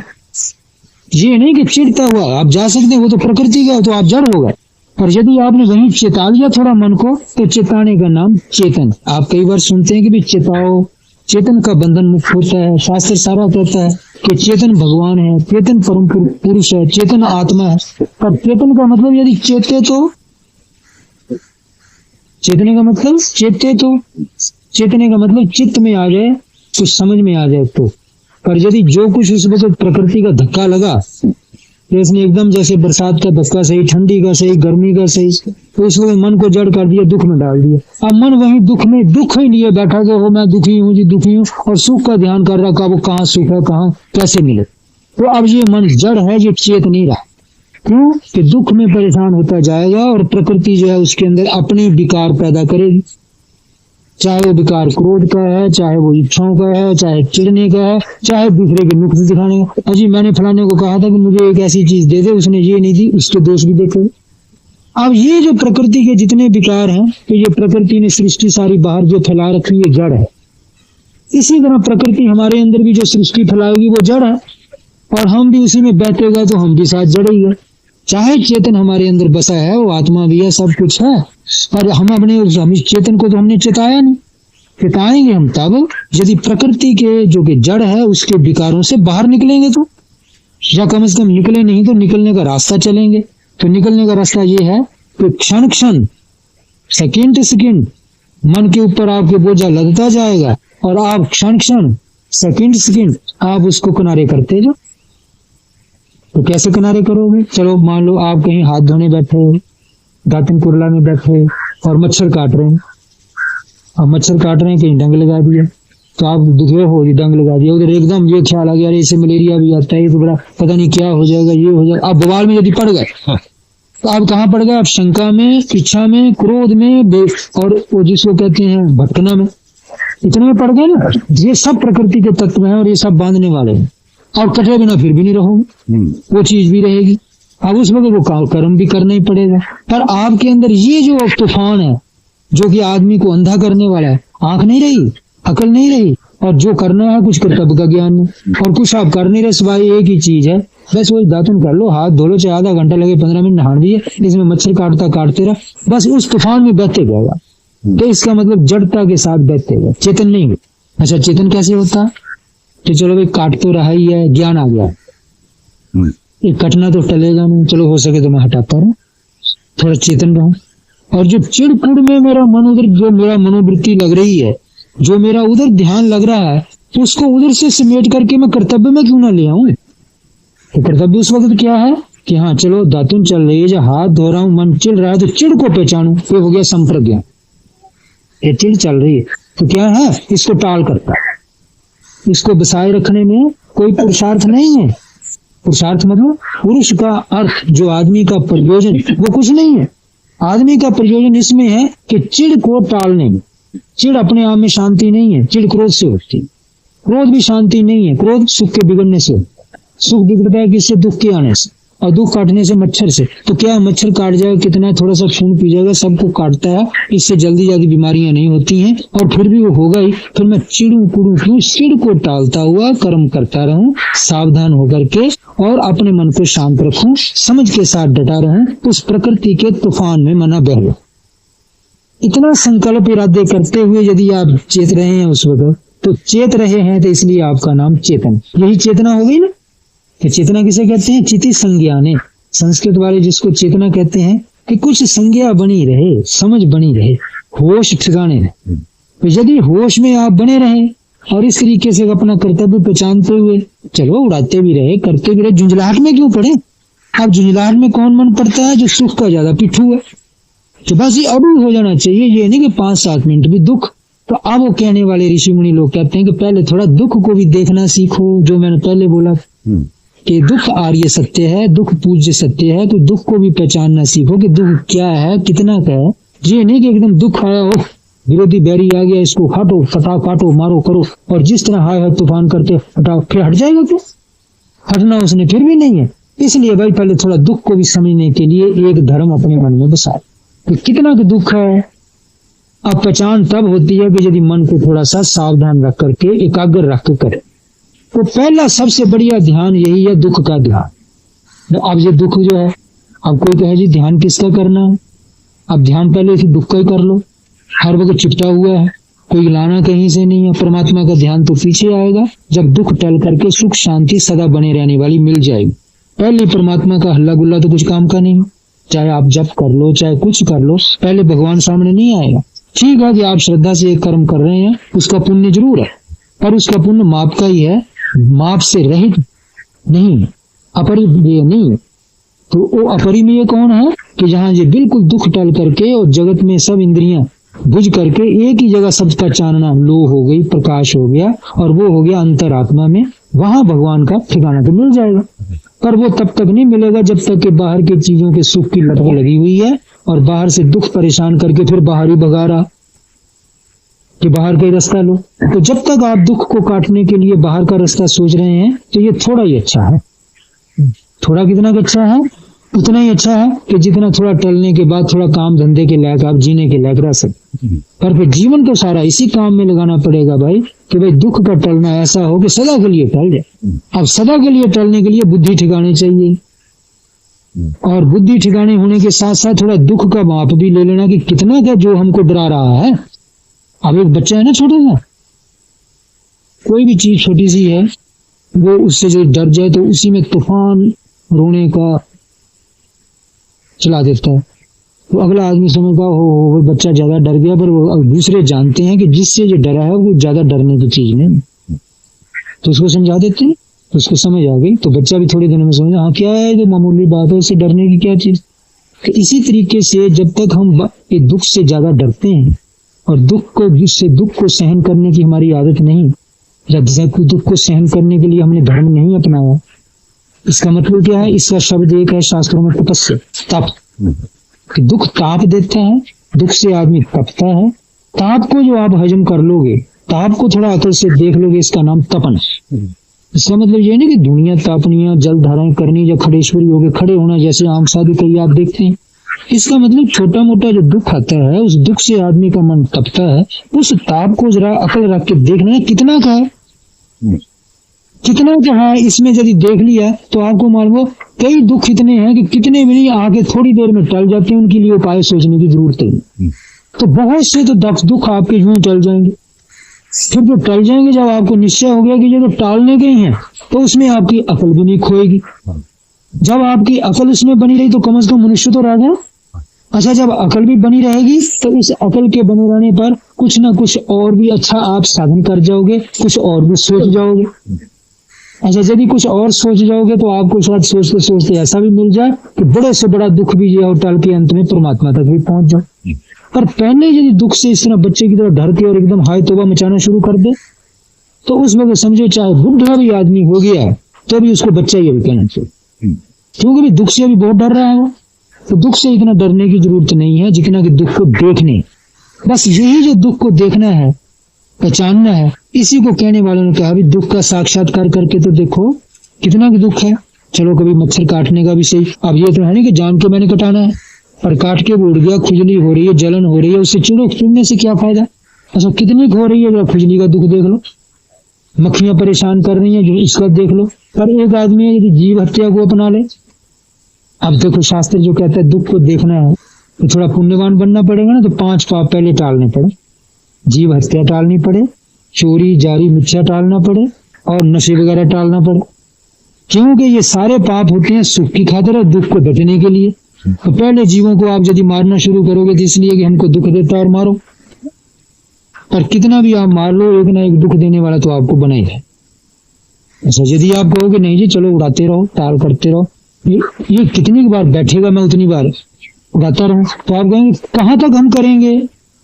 ये नहीं कि चिढ़ता हुआ आप जा सकते हैं, वो तो प्रकृति का, तो आप जड़ हो गए। पर यदि आपने वहीं चेता लिया थोड़ा मन को, तो चेताने का नाम चेतन। आप कई बार सुनते हैं कि भी चेताओ, चेतन का बंधन मुक्त होता है। शास्त्र सारा कहता है कि चेतन भगवान है, चेतन परम पुरुष है, चेतन आत्मा है। पर चेतन का मतलब यदि चेते तो, चेतने का मतलब चेते तो, चेतने का मतलब चित्त में आ जाए, कुछ समझ में आ जाए तो। पर यदि जो कुछ उस वक्त प्रकृति का धक्का लगा, इसने एकदम जैसे बरसात का धक्का सही, ठंडी का सही, गर्मी का सही, तो इसको मन को जड़ कर दिया, दुख में डाल दिया। अब मन वहीं दुख ही लिए बैठा गया हो, मैं दुखी हूँ जी दुखी हूँ, और सुख का ध्यान कर रहा है, वो कहाँ सुख है, कहाँ कैसे मिले। तो अब ये मन जड़ है, ये चेत नहीं रहा। क्यों? कि दुख में परेशान होता जाएगा, और प्रकृति जो है उसके अंदर अपने विकार पैदा करेगी। चाहे वो विकार क्रोध का है, चाहे वो इच्छाओं का है, चाहे चिढ़ने का है, चाहे दूसरे के नुक्स दिखाने का। अजी मैंने फलाने को कहा था कि मुझे एक ऐसी चीज दे दे, उसने ये नहीं दी, उसके दोष भी देखे। अब ये जो प्रकृति के जितने विकार हैं, तो ये प्रकृति ने सृष्टि सारी बाहर जो फैला रखी है जड़ है। इसी तरह प्रकृति हमारे अंदर भी जो सृष्टि फैलाएगी वो जड़ है, और हम भी उसी में बैठे गए तो हम भी साथ जड़ ही है। चाहे चेतन हमारे अंदर बसा है, वो आत्मा भी है, सब कुछ है, पर हम चेतन को तो हमने चेताया नहीं। चेताएंगे हम तब यदि प्रकृति के जो कि जड़ है उसके विकारों से बाहर निकलेंगे, तो या कम से कम निकले नहीं तो निकलने का रास्ता चलेंगे। तो निकलने का रास्ता ये है कि क्षण क्षण, सेकेंड सेकेंड मन के ऊपर आपके बोझा लगता जाएगा, और आप क्षण क्षण, सेकेंड सेकेंड आप उसको किनारे करते जाओ। तो कैसे किनारे करोगे? चलो मान लो आप कहीं हाथ धोने बैठे, दातन कुरला में बैठे और मच्छर काट रहे हैं, अब मच्छर काट रहे हैं, कहीं डंग लगा दिया, तो आप दुखे हो, डंग लगा दिया, उधर एकदम ये ख्याल आ गया अरे इससे मलेरिया भी आता है, ये तो बड़ा पता नहीं क्या हो जाएगा, ये हो जाएगा। आप बवाल में यदि पड़ गए, तो आप कहाँ पड़ गए? आप शंका में, इच्छा में, क्रोध में, और वो जिसको कहते हैं भटकना में, इतने में पड़ गए ना। ये सब प्रकृति के तत्व हैं, और ये सब बांधने वाले हैं, और कटे बिना फिर भी नहीं रहोगे, वो चीज भी रहेगी। अब उस वक्त वो कर्म भी करना ही पड़ेगा। पर आपके अंदर ये जो तूफान है, जो कि आदमी को अंधा करने वाला है, आंख नहीं रही, अकल नहीं रही, और जो करना है कुछ कर्तव्य का ज्ञान नहीं, और कुछ आप कर नहीं रहे, सिवाय एक ही चीज है, बस वही दातुन कर लो, हाथ धो लो, चाहे आधा घंटा लगे, 15 मिनट नहान दिए, इसमें मच्छर काटते रहा, बस उस तूफान में बहते जाएगा। तो इसका मतलब जड़ता के साथ बहते गए, चेतन नहीं। अच्छा चेतन कैसे होता? तो चलो भाई काट तो रहा ही है, ज्ञान आ गया, ये कटना तो टलेगा नहीं, चलो हो सके तो मैं हटाता रहूं, थोड़ा चेतन रहूं। और जो चिड़पुड़ में मेरा मन उधर, जो मेरा मनोवृत्ति लग रही है, जो मेरा उधर ध्यान लग रहा है, तो उसको उधर से समेट करके मैं कर्तव्य में क्यों ना ले आऊं? तो कर्तव्य उस वक्त क्या है कि हाँ चलो दातुन चल रही है, जो हाथ धो रहा हूं, मन चिढ़ रहा है, तो चिढ़ को पहचानूं, ये हो गया संप्रज्ञान। ये चिढ़ चल रही है तो क्या है, इसको टाल करता है, इसको बसाए रखने में कोई पुरुषार्थ नहीं है। पुरुषार्थ मतलब पुरुष का अर्थ, जो आदमी का प्रयोजन, वो कुछ नहीं है। आदमी का प्रयोजन इसमें है कि चिढ़ को टालने में। चिढ़ अपने आप में शांति नहीं है, चिढ़ क्रोध से होती है, क्रोध भी शांति नहीं है, क्रोध सुख के बिगड़ने से होता है। सुख बिगड़ता है किससे? दुख के आने से, और दुख काटने से मच्छर से। तो क्या मच्छर काट जाएगा, कितना थोड़ा सा खून पी जाएगा, सबको काटता है, इससे जल्दी बीमारियां नहीं होती हैं, और फिर भी वो होगा ही। फिर मैं चिड़ू कुड़ू क्यों? चिड़ को टालता हुआ कर्म करता रहूं, सावधान होकर के, और अपने मन को शांत रखूं, समझ के साथ डटा रहूं, उस प्रकृति के तूफान में मना बह लो। इतना संकल्प इरादे करते हुए यदि आप चेत रहे हैं उस वक्त, तो चेत रहे हैं तो इसलिए आपका नाम चेतन। यही चेतना हो गई ना। कि चेतना किसे कहते हैं? चिति संज्ञाने। संस्कृत वाले जिसको चेतना कहते हैं कि कुछ संज्ञा बनी रहे, समझ बनी रहे, होश ठिकाने रहे। तो यदि होश में आप बने रहे और इस तरीके से अपना कर्तव्य पहचानते हुए चलो, उड़ाते भी रहे, करते भी रहे, झुंझलाहट में क्यों पड़े? अब झुंझलाहट में कौन मन पड़ता है? जो सुख का ज्यादा पिट्ठू है। तो बस ये अभी हो जाना चाहिए, ये नहीं कि 5-7 मिनट भी दुख। तो अब वो कहने वाले ऋषि मुनि लोग कहते हैं कि पहले थोड़ा दुख को भी देखना सीखो। जो मैंने पहले बोला कि दुख आर्य सत्य है, दुख पूज्य सत्य है, तो दुख को भी पहचानना सीखो कि दुख क्या है, कितना का है। ये नहीं कि एकदम दुख आया हो, विरोधी बैरी आ गया, इसको काटो, फटाओ, काटो, मारो, करो, और जिस तरह हाय हाय तूफान करते हटाओ, फिर हट जाएगा क्यों? हटना उसने फिर भी नहीं है। इसलिए भाई पहले थोड़ा दुख को भी समझने के लिए एक धर्म अपने मन में बसाए कि कितना का दुख है। अब पहचान तब होती है कि यदि मन को थोड़ा सा सावधान रख करके, एकाग्र रख कर करे। तो पहला सबसे बढ़िया ध्यान यही है, दुख का ध्यान। अब ये दुख जो है, अब कोई कहे जी ध्यान किसका करना है? अब ध्यान पहले इस दुख का ही कर लो। हर वक्त चिपटा हुआ है, कोई लाना कहीं से नहीं है। परमात्मा का ध्यान तो पीछे आएगा जब दुख टल करके सुख शांति सदा बने रहने वाली मिल जाएगी। पहले परमात्मा का हल्ला गुल्ला तो कुछ काम का नहीं। चाहे आप जप कर लो, चाहे कुछ कर लो, पहले भगवान सामने नहीं आएगा। ठीक है कि आप श्रद्धा से एक कर्म कर रहे हैं, उसका पुण्य जरूर है, पर उसका पुण्य माप का ही है, माप से रहित नहीं, अपरिमेय नहीं। तो वो अपरिमेय कौन है? कि जहां ये बिल्कुल दुख टल करके और जगत में सब इंद्रियां बुझ करके एक ही जगह सबका चानना लो हो गई, प्रकाश हो गया, और वो हो गया अंतरात्मा में। वहां भगवान का ठिकाना तो मिल जाएगा, पर वो तब तक नहीं मिलेगा जब तक कि बाहर की चीजों के सुख की लत लगी हुई है और बाहर से दुख परेशान करके फिर बाहर ही भगा रहा कि बाहर का ही रास्ता लो। तो जब तक आप दुख को काटने के लिए बाहर का रास्ता सोच रहे हैं तो ये थोड़ा ही अच्छा है। थोड़ा कितना अच्छा है? उतना ही अच्छा है कि जितना थोड़ा टलने के बाद थोड़ा काम धंधे के लायक आप जीने के लायक रह सकते। पर फिर जीवन तो सारा इसी काम में लगाना पड़ेगा भाई, कि भाई दुख का टलना ऐसा हो कि सदा के लिए टल जाए। अब सदा के लिए टलने के लिए बुद्धि ठिकाने चाहिए, और बुद्धि ठिकाने होने के साथ साथ थोड़ा दुख का माप भी ले लेना कि कितना का जो हमको डरा रहा है। अब एक बच्चा है ना छोटा सा, कोई भी चीज छोटी सी है, वो उससे जो डर जाए तो उसी में तूफान रोने का चला देता है। तो अगला आदमी समझता हो वो बच्चा ज्यादा डर गया, पर वो दूसरे जानते हैं कि जिससे जो डरा है वो ज्यादा डरने की चीज नहीं, तो उसको समझा देते हैं, तो उसको समझ आ गई, तो बच्चा भी थोड़े दिनों में समझा हाँ क्या है, तो मामूली बात है, उससे डरने की क्या चीज। तो इसी तरीके से जब तक हम ये दुख से ज्यादा डरते हैं और दुख को सहन करने की हमारी आदत नहीं, जब तक दुख को सहन करने के लिए हमने धर्म नहीं अपनाया, इसका मतलब क्या है? इसका शब्द एक है शास्त्रों में, तपस्या, तप। कि दुख ताप देता है, दुख से आदमी तपता है। ताप को जो आप हजम कर लोगे, ताप को थोड़ा अकल से देख लोगे, इसका नाम तपन। इसका मतलब ये नहीं कि दुनिया तापनिया, जल धाराएं करनी या खड़ेश्वरी हो गए खड़े होना, जैसे आम साधु कई आप देखते हैं। इसका मतलब छोटा मोटा जो दुख आता है, उस दुख से आदमी का मन तपता है। उस ताप को जरा अकल रख के देखना है कितना का है, कितना क्या है। इसमें यदि देख लिया तो आपको मालूम, कई दुख इतने हैं कि कितने भी नहीं आके थोड़ी देर में टल जाते हैं, उनके लिए उपाय सोचने की जरूरत है। तो बहुत से तो दुख आपके यूं टल जाएंगे। फिर जो टल जाएंगे, जब आपको निश्चय हो गया कि ये तो टालने के ही हैं, तो उसमें आपकी अकल भी नहीं खोएगी। जब आपकी अकल उसमें बनी रही तो कम से कम मनुष्य तो रह गया। अच्छा, जब अकल भी बनी रहेगी तो इस अकल के बने रहने पर कुछ ना कुछ और भी अच्छा आप साधन कर जाओगे, कुछ और भी सोच जाओगे। अच्छा, यदि कुछ और सोच जाओगे तो आपको शायद सोचते सोचते ऐसा भी मिल जाए कि बड़े से बड़ा दुख भी जो टल के अंत में परमात्मा तक भी पहुंच जाओ। पर पहले यदि दुख से इस तरह बच्चे की तरह डर के और एकदम हाय तौबा मचाना शुरू कर दे, तो उस वक्त समझो चाहे बुढ़ा भी आदमी हो गया तो भी उसको बच्चा ही अभी कहना चाहिए, क्योंकि भी दुख से अभी बहुत डर रहा है वो। तो दुख से इतना डरने की जरूरत नहीं है जितना कि दुख को देखने। बस यही जो दुख को देखना है, पहचानना है, इसी को कहने वालों ने कहा भी दुख का साक्षात्कार करके तो देखो कितना कि दुख है। चलो कभी मच्छर काटने का भी सही, अब ये तो है नहीं कि जान के मैंने कटाना है, पर काट के उड़ गया, खुजली हो रही है, जलन हो रही है, उससे चिड़ने से क्या फायदा। अच्छा, कितनी हो रही है, खुजली का दुख देख लो, मक्खियां परेशान कर रही है, जो इसका देख लो, पर एक आदमी यदि जीव हत्या को अपना ले, अब देखो शास्त्र जो कहता है दुख को देखना है तो थोड़ा पुण्यवान बनना पड़ेगा ना, तो 5 पाप पहले टालने पड़े। जीव हत्या टालनी पड़े, चोरी जारी मिथ्या टालना पड़े, और नशे वगैरह टालना पड़े, क्योंकि ये सारे पाप होते हैं सुख की खातिर और दुख को बचने के लिए। तो पहले जीवों को आप यदि मारना शुरू करोगे तो इसलिए कि हमको दुख देता है और मारो, पर कितना भी आप मार लो एक ना एक दुख देने वाला तो आपको बना ही है। अच्छा, यदि आप कहोगे नहीं जी चलो उड़ाते रहो, टाल करते रहो, ये कितनी बार बैठेगा, मैं उतनी बार उड़ाता रहूं, तो आप कहेंगे कहाँ तक हम करेंगे।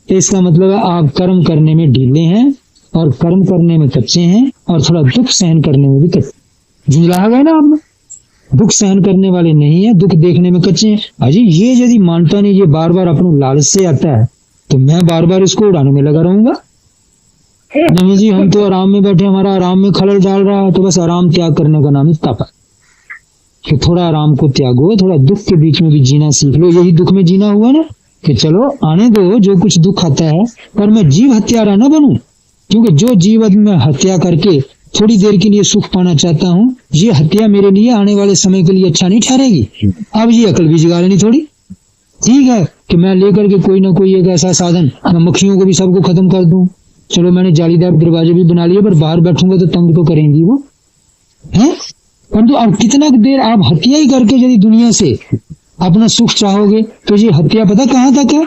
तो इसका मतलब है आप कर्म करने में ढीले हैं और कर्म करने में कच्चे हैं, और थोड़ा दुख सहन करने में भी कच्चे। झुंझला गए ना आपने, दुख सहन करने वाले नहीं है, दुख देखने में कच्चे हैं। अजी ये यदि मानता नहीं, ये बार बार अपने लालच से आता है, तो मैं बार बार इसको उड़ाने में लगा रहूंगा। नहीं जी हम तो आराम में बैठे, हमारा आराम में खलल डाल रहा है, तो बस आराम त्याग करने का नाम है तप। कि थोड़ा आराम को त्यागो, थोड़ा दुख के बीच में भी जीना सीख लो। यही दुख में जीना हुआ ना, कि चलो आने दो जो कुछ दुख आता है, पर मैं जीव हत्यारा ना बनूं, क्योंकि जो जीव मैं हत्या करके थोड़ी देर के लिए सुख पाना चाहता हूँ, ये हत्या मेरे लिए आने वाले समय के लिए अच्छा नहीं ठहरेगी। अब ये अकल भी जगा लेनी थोड़ी। ठीक है कि मैं लेकर के कोई ना कोई एक ऐसा साधन, मैं मक्खियों को भी सबको खत्म कर दूं। चलो मैंने जालीदार दरवाजे भी बना लिए, पर बाहर बैठूंगा तो तंग तो करेंगी वो, है। परंतु अब कितना देर आप हत्या ही करके यदि दुनिया से अपना सुख चाहोगे, तो ये हत्या पता कहाँ तक है,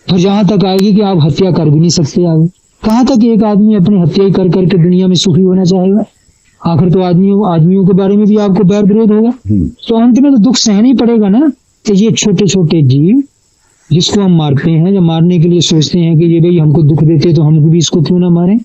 फिर जहां तक आएगी कि आप हत्या कर भी नहीं सकते। आगे कहाँ तक एक आदमी अपनी हत्या ही कर करके दुनिया में सुखी होना चाहेगा। आखिर तो आदमियों के बारे में भी आपको बैर विरोध होगा, तो अंत में तो दुख सहना ही पड़ेगा ना। तो ये छोटे छोटे जीव जिसको हम मारते हैं या मारने के लिए सोचते हैं कि ये भाई हमको दुख देते तो हमको भी इसको क्यों ना मारें,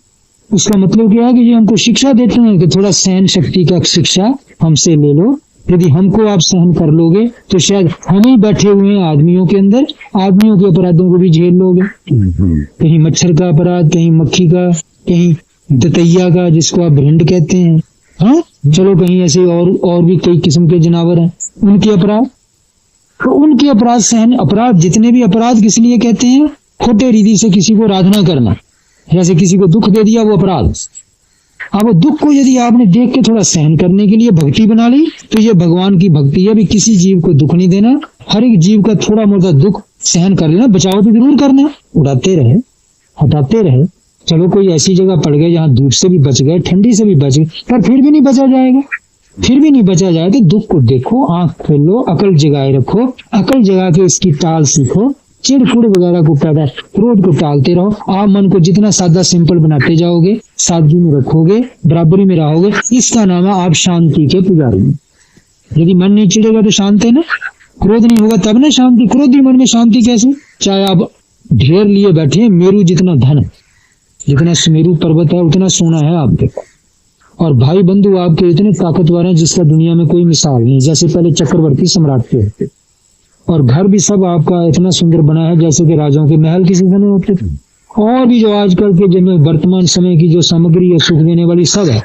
उसका मतलब क्या है कि ये हमको शिक्षा देते हैं कि थोड़ा सहन शक्ति का शिक्षा हमसे ले लो। यदि हमको आप सहन कर लोगे तो शायद हम ही बैठे हुए हैं आदमियों के अंदर, आदमियों के अपराधों को भी झेल लोगे। कहीं मच्छर का अपराध, कहीं मक्खी का, कहीं दतैया का जिसको आप भिंड कहते हैं, हाँ चलो कहीं ऐसे और भी कई किस्म के जानवर हैं, उनके अपराध। तो उनके अपराध सहन, अपराध जितने भी अपराध किस लिए कहते हैं, खोटे रीति से किसी को आराधना करना, जैसे किसी को दुख दे दिया वो अपराध। अब दुख को यदि आपने देख के थोड़ा सहन करने के लिए भक्ति बना ली, तो ये भगवान की भक्ति है। भी किसी जीव को दुख नहीं देना, हर एक जीव का थोड़ा मोटा दुख सहन कर लेना, बचाव तो जरूर करना, उड़ाते रहे हटाते रहे। चलो कोई ऐसी जगह पड़ गए जहाँ धूप से भी बच गए, ठंडी से भी बच गए, पर फिर भी नहीं बचा जाएगा, फिर भी नहीं बचा जाए तो दुख को देखो, आंख खोलो, अकल जगाए रखो, अकल जगा के इसकी टाल सीखो, चिड़कुड़ वगैरह को पैदा, क्रोध को टालते रहो। आप मन को जितना सादा सिंपल बनाते जाओगे, सादगी में रखोगे, बराबरी में रहोगे, इसका नाम है आप शांति के पुजारी। यदि मन नहीं चिड़ेगा तो शांत है ना, क्रोध नहीं होगा तब ना शांति। क्रोधी मन में शांति कैसे, चाहे आप ढेर लिए बैठे, मेरू जितना धन, जितना सुमेरु पर्वत है उतना सोना है आप देखो, और भाई बंधु आपके इतने ताकतवर हैं जिसका दुनिया में कोई मिसाल नहीं, जैसे पहले चक्रवर्ती सम्राट के होते, और घर भी सब आपका इतना सुंदर बना है जैसे कि राजाओं के महल किसी समय होते थे। और भी जो आजकल के जिनमें वर्तमान समय की जो सामग्री है सुख देने वाली सब है,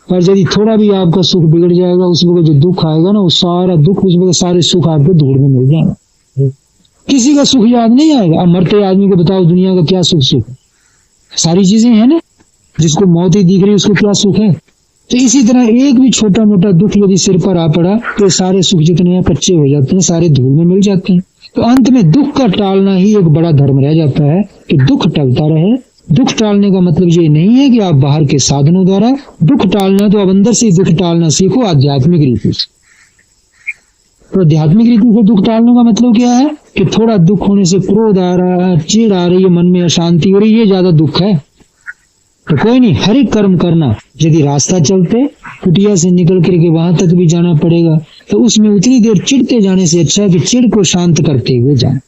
पर यदि थोड़ा भी आपका सुख बिगड़ जाएगा, उस वक्त जो दुख आएगा ना, वो सारा दुख, उस वक्त सारे सुख आपको धूल में मिल जाएगा, किसी का सुख याद नहीं आएगा। अब मरते आदमी को बताओ दुनिया का क्या सुख है, सारी चीजें हैं ना, जिसको मौत ही दिख रही है उसको क्या सुख है। तो इसी तरह एक भी छोटा मोटा दुख यदि सिर पर आ पड़ा तो सारे सुख जितने हैं कच्चे हो जाते हैं, सारे धूल में मिल जाते हैं। तो अंत में दुख का टालना ही एक बड़ा धर्म रह जाता है कि दुख टलता रहे। दुख टालने का मतलब ये नहीं है कि आप बाहर के साधनों द्वारा दुख टालना, तो आप अंदर से दुख टालना सीखो आध्यात्मिक रीति से। तो आध्यात्मिक रीति से दुख टालने का मतलब क्या है कि थोड़ा दुख होने से क्रोध आ रहा है, चिढ़ आ रही है, मन में अशांति हो रही है, ये ज्यादा दुख है। तो कोई नहीं, हर एक कर्म करना। यदि रास्ता चलते कुटिया से निकल करके वहां तक भी जाना पड़ेगा, तो उसमें उतनी देर चिढ़ते जाने से अच्छा है कि चिढ़ को शांत करते हुए जाए,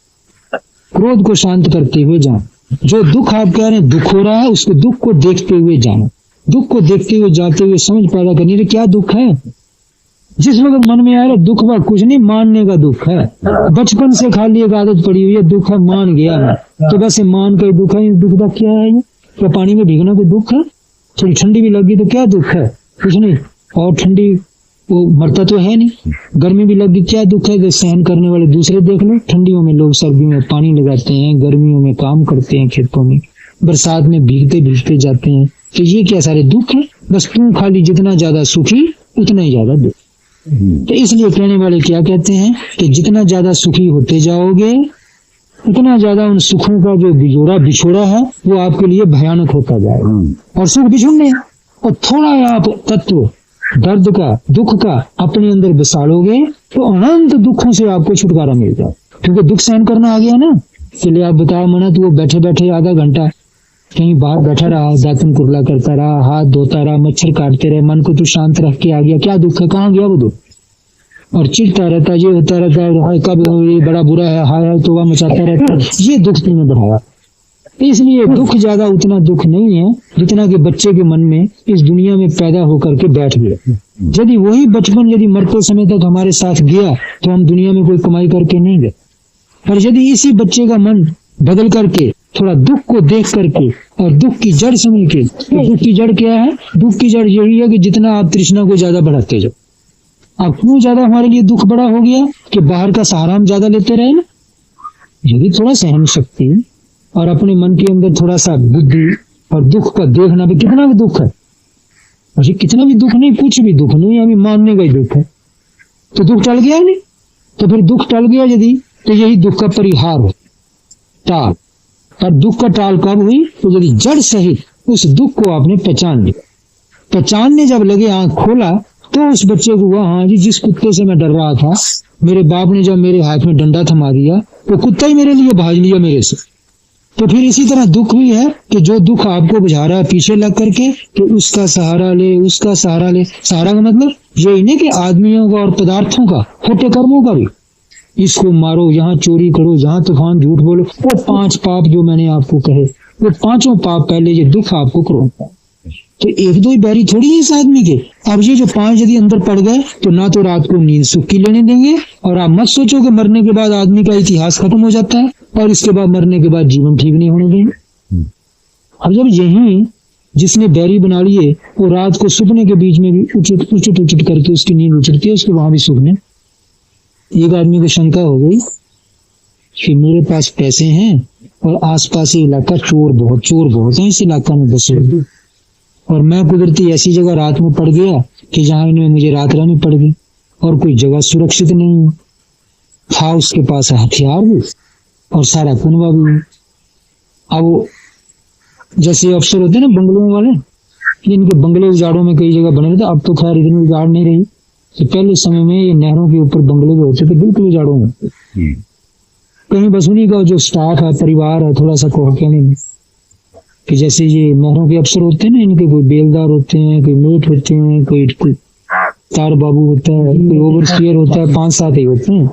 क्रोध को शांत करते हुए जाए। जो दुख आप कह रहे हैं दुख हो रहा है, उसको दुख को देखते हुए जाना, दुख को देखते हुए जाते हुए समझ पैदा करनी है क्या दुख है। जिस वक्त मन में आ रहा दुख बा कुछ नहीं, मानने का दुख है। बचपन से खाली एक आदत पड़ी हुई है, दुख है मान गया मैं, तो बस मान का दुख है। दुख का क्या है, क्या पानी में भीगना कोई दुख है? थोड़ी ठंडी भी लगी तो क्या दुख है, कुछ नहीं। और ठंडी वो मरता तो है नहीं, गर्मी भी लगी क्या दुख है। सहन करने वाले दूसरे देख लो, ठंडियों में लोग सर्दियों में पानी लगाते हैं, गर्मियों में काम करते हैं खेतों में, बरसात में भीगते भीगते जाते हैं। तो ये क्या सारे दुख है। बस तू खाली जितना ज्यादा सुखी उतना ही ज्यादा दुख। तो इसलिए कहने वाले क्या कहते हैं कि जितना ज्यादा सुखी होते जाओगे उतना ज्यादा उन सुखों का जो बिछोड़ा है वो आपके लिए भयानक होता जाएगा। और सुख बिछुड़ने और थोड़ा आप तत्व दर्द का, दुख का अपने अंदर बसालोगे तो अनंत दुखों से आपको छुटकारा मिल जाए। क्योंकि दुख सहन करना आ गया ना, इसलिए आप बताओ मना तो वो बैठे बैठे आधा घंटा कहीं बाहर बैठा रहा, दातन कुरला करता रहा, हाथ धोता रहा, मच्छर काटते रहे, मन को तो शांत रख के आ गया, क्या दुख है, कहाँ गया वो दुख? और चिढ़ता रहता, ये होता रहता है, कब ये बड़ा बुरा है, हाय हाय तोबा मचाता रहता है, ये दुख तुमने बढ़ाया। इसलिए दुख ज्यादा उतना दुख नहीं है जितना कि बच्चे के मन में इस दुनिया में पैदा होकर के बैठ गया। यदि वही बचपन यदि मरते समय तक हमारे साथ गया तो हम दुनिया में कोई कमाई करके नहीं गए। पर यदि इसी बच्चे का मन बदल करके थोड़ा दुख को देख करके और दुख की जड़ समझ के, तो दुख की जड़ क्या है? दुख की जड़ यही है कि जितना आप तृष्णा को ज्यादा बढ़ाते जाओ। अब क्यों ज्यादा हमारे लिए दुख बड़ा हो गया कि बाहर का सहारा हम ज्यादा लेते रहे ना। यदि थोड़ा सहन शक्ति और अपने मन के अंदर थोड़ा सा बुद्धि और दुख का देखना भी, कितना भी दुख है, मुझे कितना भी दुख नहीं, कुछ भी दुख नहीं, अभी मानने का ही दुख है, तो दुख टल गया नहीं। तो फिर दुख टल गया यदि, तो यही दुख का परिहार हो, टाल। पर दुख का टाल कब हुई? तो यदि जड़ सहित उस दुख को आपने पहचान लिया। पहचानने जब लगे, आंख खोला, तो उस बच्चे को हुआ, हाँ जी, जिस कुत्ते से मैं डर रहा था, मेरे बाप ने जब मेरे हाथ में डंडा थमा दिया तो कुत्ता ही मेरे लिए भाग लिया मेरे से। तो फिर इसी तरह दुख भी है कि जो दुख आपको बुझा रहा है पीछे लग करके, तो उसका सहारा ले, उसका सहारा ले। सहारा का मतलब यही नहीं कि आदमियों का और पदार्थों का, खोटे कर्मों का भी, इसको मारो, यहाँ चोरी करो, जहाँ तूफान झूठ बोलो, वो 5 पाप जो मैंने आपको कहे, वो 5 पाप पहले ये दुख आपको करोड़ता है। तो एक दो ही बैरी थोड़ी है इस आदमी के। अब ये जो 5 यदि अंदर पड़ गए तो ना तो रात को नींद सुख की लेने देंगे, और आप मत सोचो कि मरने के बाद आदमी का इतिहास खत्म हो जाता है और इसके बाद मरने के बाद जीवन ठीक नहीं होने देंगे। अब जब यही जिसने बैरी बना लिए वो रात को सपने के बीच में भी उचट करके उसकी नींद उचटती है, उसके वहां भी सुख नहीं। एक आदमी को शंका हो गई कि मेरे पास पैसे हैं और आसपास ये इलाका चोर बहुत है, इस इलाका में बसे, और मैं कुदरती ऐसी जगह रात में पड़ गया कि जहां इन्हें मुझे रात रहनी पड़ गई और कोई जगह सुरक्षित नहीं था। उसके पास हथियार भी और सारा कुनबा भी। अब जैसे अफसर होते हैं ना बंगलों वाले, इनके बंगले उजाड़ों में कई जगह बने रहते, अब तो खैर इतनी उजाड़ नहीं रही। तो पहले समय में ये नहरों के ऊपर बंगले भी होते थे, बिल्कुल उजाड़ों में। कहीं बस उन्हीं का जो स्टाफ है, परिवार है, थोड़ा सा कहने में कि जैसे ये नहरों के अफसर होते हैं ना, इनके कोई बेलदार होते हैं, कोई मेट होते हैं, कोई तार बाबू होता है, कोई ओवरसियर होता है, 5-7 ही होते हैं।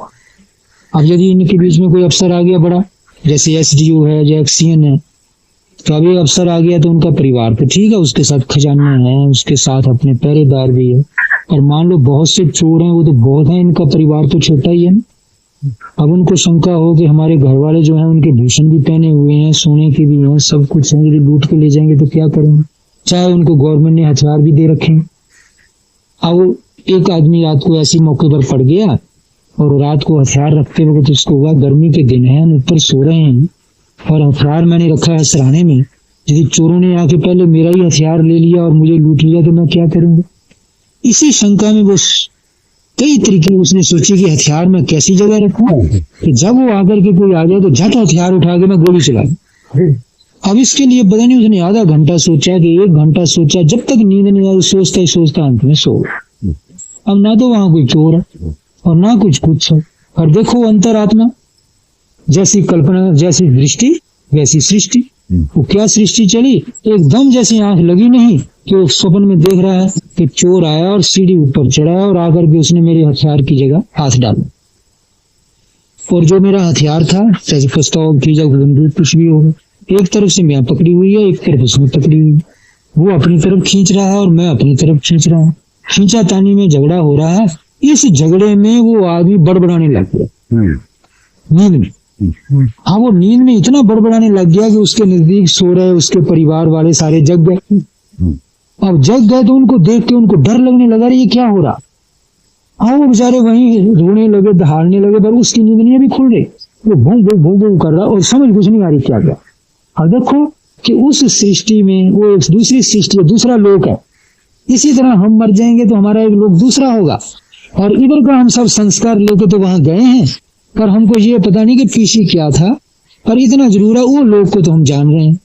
अब यदि इनके बीच में कोई अफसर आ गया बड़ा, जैसे SDO है या एक्सीएन है, तो अभी अफसर आ गया तो उनका परिवार तो ठीक है, उसके साथ खजाना है, उसके साथ अपने पहरेदार भी है, और मान लो बहुत से चोर हैं, वो तो बहुत हैं, इनका परिवार तो छोटा ही है। अब उनको शंका हो कि हमारे घर वाले जो हैं उनके भूषण भी पहने हुए हैं, सोने के भी हैं, सब कुछ है, यदि लूट के ले जाएंगे तो क्या करेंगे? चाहे उनको गवर्नमेंट ने हथियार भी दे रखे। अब एक आदमी रात को ऐसी मौके पर पड़ गया और रात को हथियार रखते वक्त उसको हुआ, गर्मी के दिन है, ऊपर सो रहे हैं और हथियार मैंने रखा है सराहने में, यदि चोरों ने आके पहले मेरा ही हथियार ले लिया और मुझे लूट लिया तो मैं क्या करूंगा? इसी शंका में वो कई तरीके उसने सोची कि हथियार मैं कैसी जगह रखूं कि जब वो आकर के कोई आ जाए तो झट हथियार उठा के मैं गोली चला दूं। अब इसके लिए पता नहीं उसने आधा घंटा सोचा कि 1 घंटा सोचा, जब तक नींद नहीं आई सोचता ही सोचता अंत में सो गया। अब ना तो वहां कोई चोर है और ना कुछ है, और देखो अंतरात्मा, जैसी कल्पना जैसी दृष्टि वैसी सृष्टि। वो क्या सृष्टि चली, एकदम जैसी आंख लगी नहीं कि वो स्वप्न में देख रहा है कि चोर आया और सीढ़ी ऊपर चढ़ा और आकर के उसने मेरे हथियार की जगह हाथ डाला, और जो मेरा हथियार था, जैसे प्रस्ताव की जगह कुछ भी होगा, एक तरफ से मैं पकड़ी हुई है, एक तरफ उसमें पकड़ी हुई, वो अपनी तरफ खींच रहा है और मैं अपनी तरफ खींच रहा हूँ, खींचा तानी में झगड़ा हो रहा है। इस झगड़े में वो आदमी बड़बड़ाने लग गया नींद में। हाँ, वो नींद में इतना बड़बड़ाने लग गया कि उसके नजदीक सो रहे उसके परिवार वाले सारे जग गए। अब जग गए तो उनको देख के उनको डर लगने लगा, ये क्या हो रहा। हाँ, वो बेचारे वहीं रोने लगे, दहाड़ने लगे, पर उसकी नींद नहीं अभी खुल रही, वो भूं भूं कर रहा और समझ कुछ नहीं आ रही क्या क्या। अब देखो कि उस सृष्टि में वो एक दूसरी सृष्टि, दूसरा लोक है, इसी तरह हम मर जाएंगे तो हमारा एक लोक दूसरा होगा, और इधर का हम सब संस्कार लेके तो वहां गए हैं, पर हमको ये पता नहीं कि पीछे क्या था, पर इतना जरूर है वो लोग को तो हम जान रहे हैं।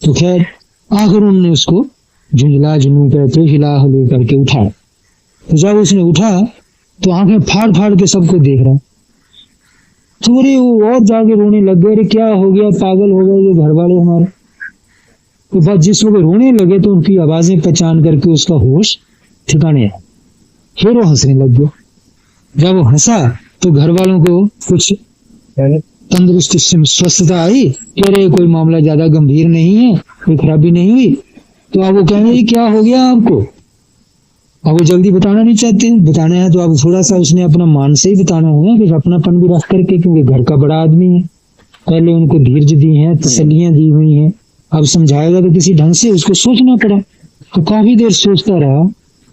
तो खैर आखिर उन्होंने उसको झुंझला जुनू कहते हिला हलू करके उठाया। तो जब उसने उठा तो आंखें फाड़ फाड़ के सबको देख रहा, थोड़े वो और जाके रोने लग गए, अरे क्या हो गया, पागल हो गए ये घर वाले हमारे। तो बस जिस वक्त रोने लगे तो उनकी आवाजें पहचान करके उसका होश ठिकाने आया, फिर वो हंसने लग गया। जब वो हंसा तो घर वालों को कुछ तंदुरुस्ती स्वस्थता आई कि अरे कोई मामला ज्यादा गंभीर नहीं है, कोई खराबी नहीं हुई। तो अब वो कहेंगे क्या हो गया आपको, अब वो जल्दी बताना नहीं चाहते, बताना है तो अब थोड़ा सा उसने अपना मान से ही बताना है, कि अपनापन भी रख करके, क्योंकि घर का बड़ा आदमी है, पहले उनको धीरज दी है, तसल्लियां दी हुई हैं, अब समझाएगा तो किसी ढंग से, उसको सोचना पड़ा। तो काफी देर सोचता रहा,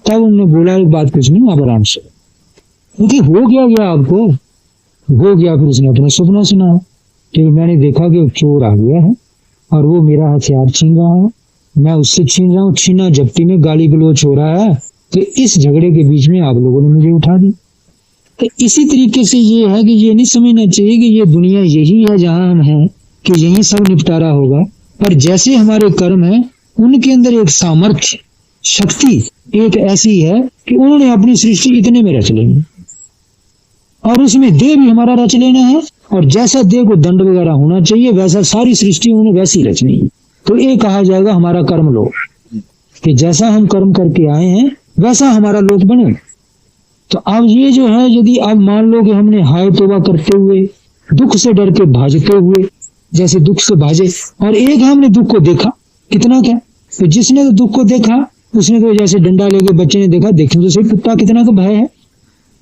तब उन्होंने बोला एक बात कुछ नहीं, आप आराम से, क्योंकि हो गया आपको, हो गया। फिर उसने अपना सपना सुना कि मैंने देखा कि चोर आ गया है और वो मेरा हथियार छीन रहा है, मैं उससे छीन रहा हूँ, छीना झपटी में गाली गलौज हो रहा है, तो इस झगड़े के बीच में आप लोगों ने मुझे उठा दी। तो इसी तरीके से ये है कि ये नहीं समझना चाहिए कि ये दुनिया यही है जहां हम हैं, कि यही सब निपटारा होगा, पर जैसे हमारे कर्म है उनके अंदर एक सामर्थ्य शक्ति एक ऐसी है कि उन्होंने अपनी सृष्टि इतने में रच लेनी, और उसमें देह भी हमारा रच लेना है, और जैसा देह को दंड वगैरह होना चाहिए वैसा सारी सृष्टि उन्हें वैसी रचनी है। तो ये कहा जाएगा हमारा कर्म लोक, कि जैसा हम कर्म करके आए हैं वैसा हमारा लोक बने। तो अब ये जो है, यदि आप मान लो कि हमने हाय तौबा करते हुए, दुख से डर के भाजते हुए, जैसे दुख से भाजे, और एक हमने दुख को देखा, कितना क्या, तो जिसने तो दुख को देखा उसने तो जैसे डंडा लेके बच्चे ने देखा, देखें तो सही कुत्ता कितना तो भय है,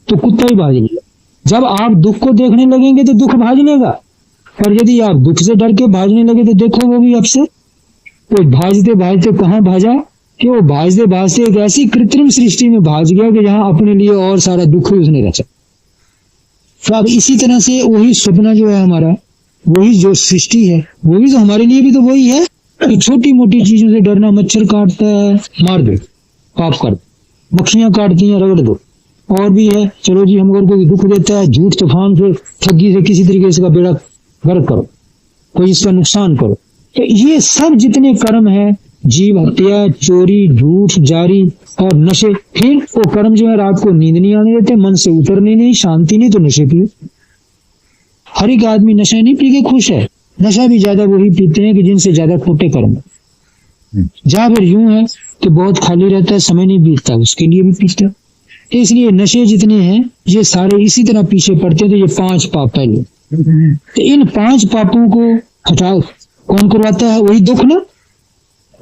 तो कुत्ता ही भाज लिया। जब आप दुख को देखने लगेंगे तो दुख भाज लेगा, और यदि आप दुख से डर के भाजने लगे तो देखो वो भी आपसे, तो भाजते भाजते कहाँ भाजा कि वो भाजते भाजते एक ऐसी कृत्रिम सृष्टि में भाज गया कि जहां अपने लिए और सारा दुख ही उसने रचा। तो अब इसी तरह से वही सपना जो है हमारा, वही जो सृष्टि है, वो भी तो हमारे लिए भी तो वही है कि छोटी मोटी चीजों से डरना, मच्छर काटता है मार दो, पाप कर दो, मक्खियां काटती हैं रगड़ दो, और भी है चलो जी हम अगर कोई दुख देता है, झूठ तूफान से, ठगी से, किसी तरीके से का बेड़ा गर्क करो, कोई इसका नुकसान करो। तो ये सब जितने कर्म है, जीव हत्या, चोरी, झूठ, जारी और नशे, फिर वो कर्म जो है रात को नींद नहीं आने देते, मन से उतरने नहीं, शांति नहीं, तो नशे पिए। हर एक आदमी नशा नहीं पी के खुश है, नशा भी ज्यादा वही पीते हैं कि जिनसे ज्यादा खोटे कर्म है। जहाँ फिर यूं है कि बहुत खाली रहता है, समय नहीं बीतता, उसके लिए भी पीता। इसलिए नशे जितने हैं ये सारे इसी तरह पीछे पड़ते हैं। तो ये 5 पाप पहले, तो इन 5 पापों को हटाओ, कौन करवाता है, वही दुख ना,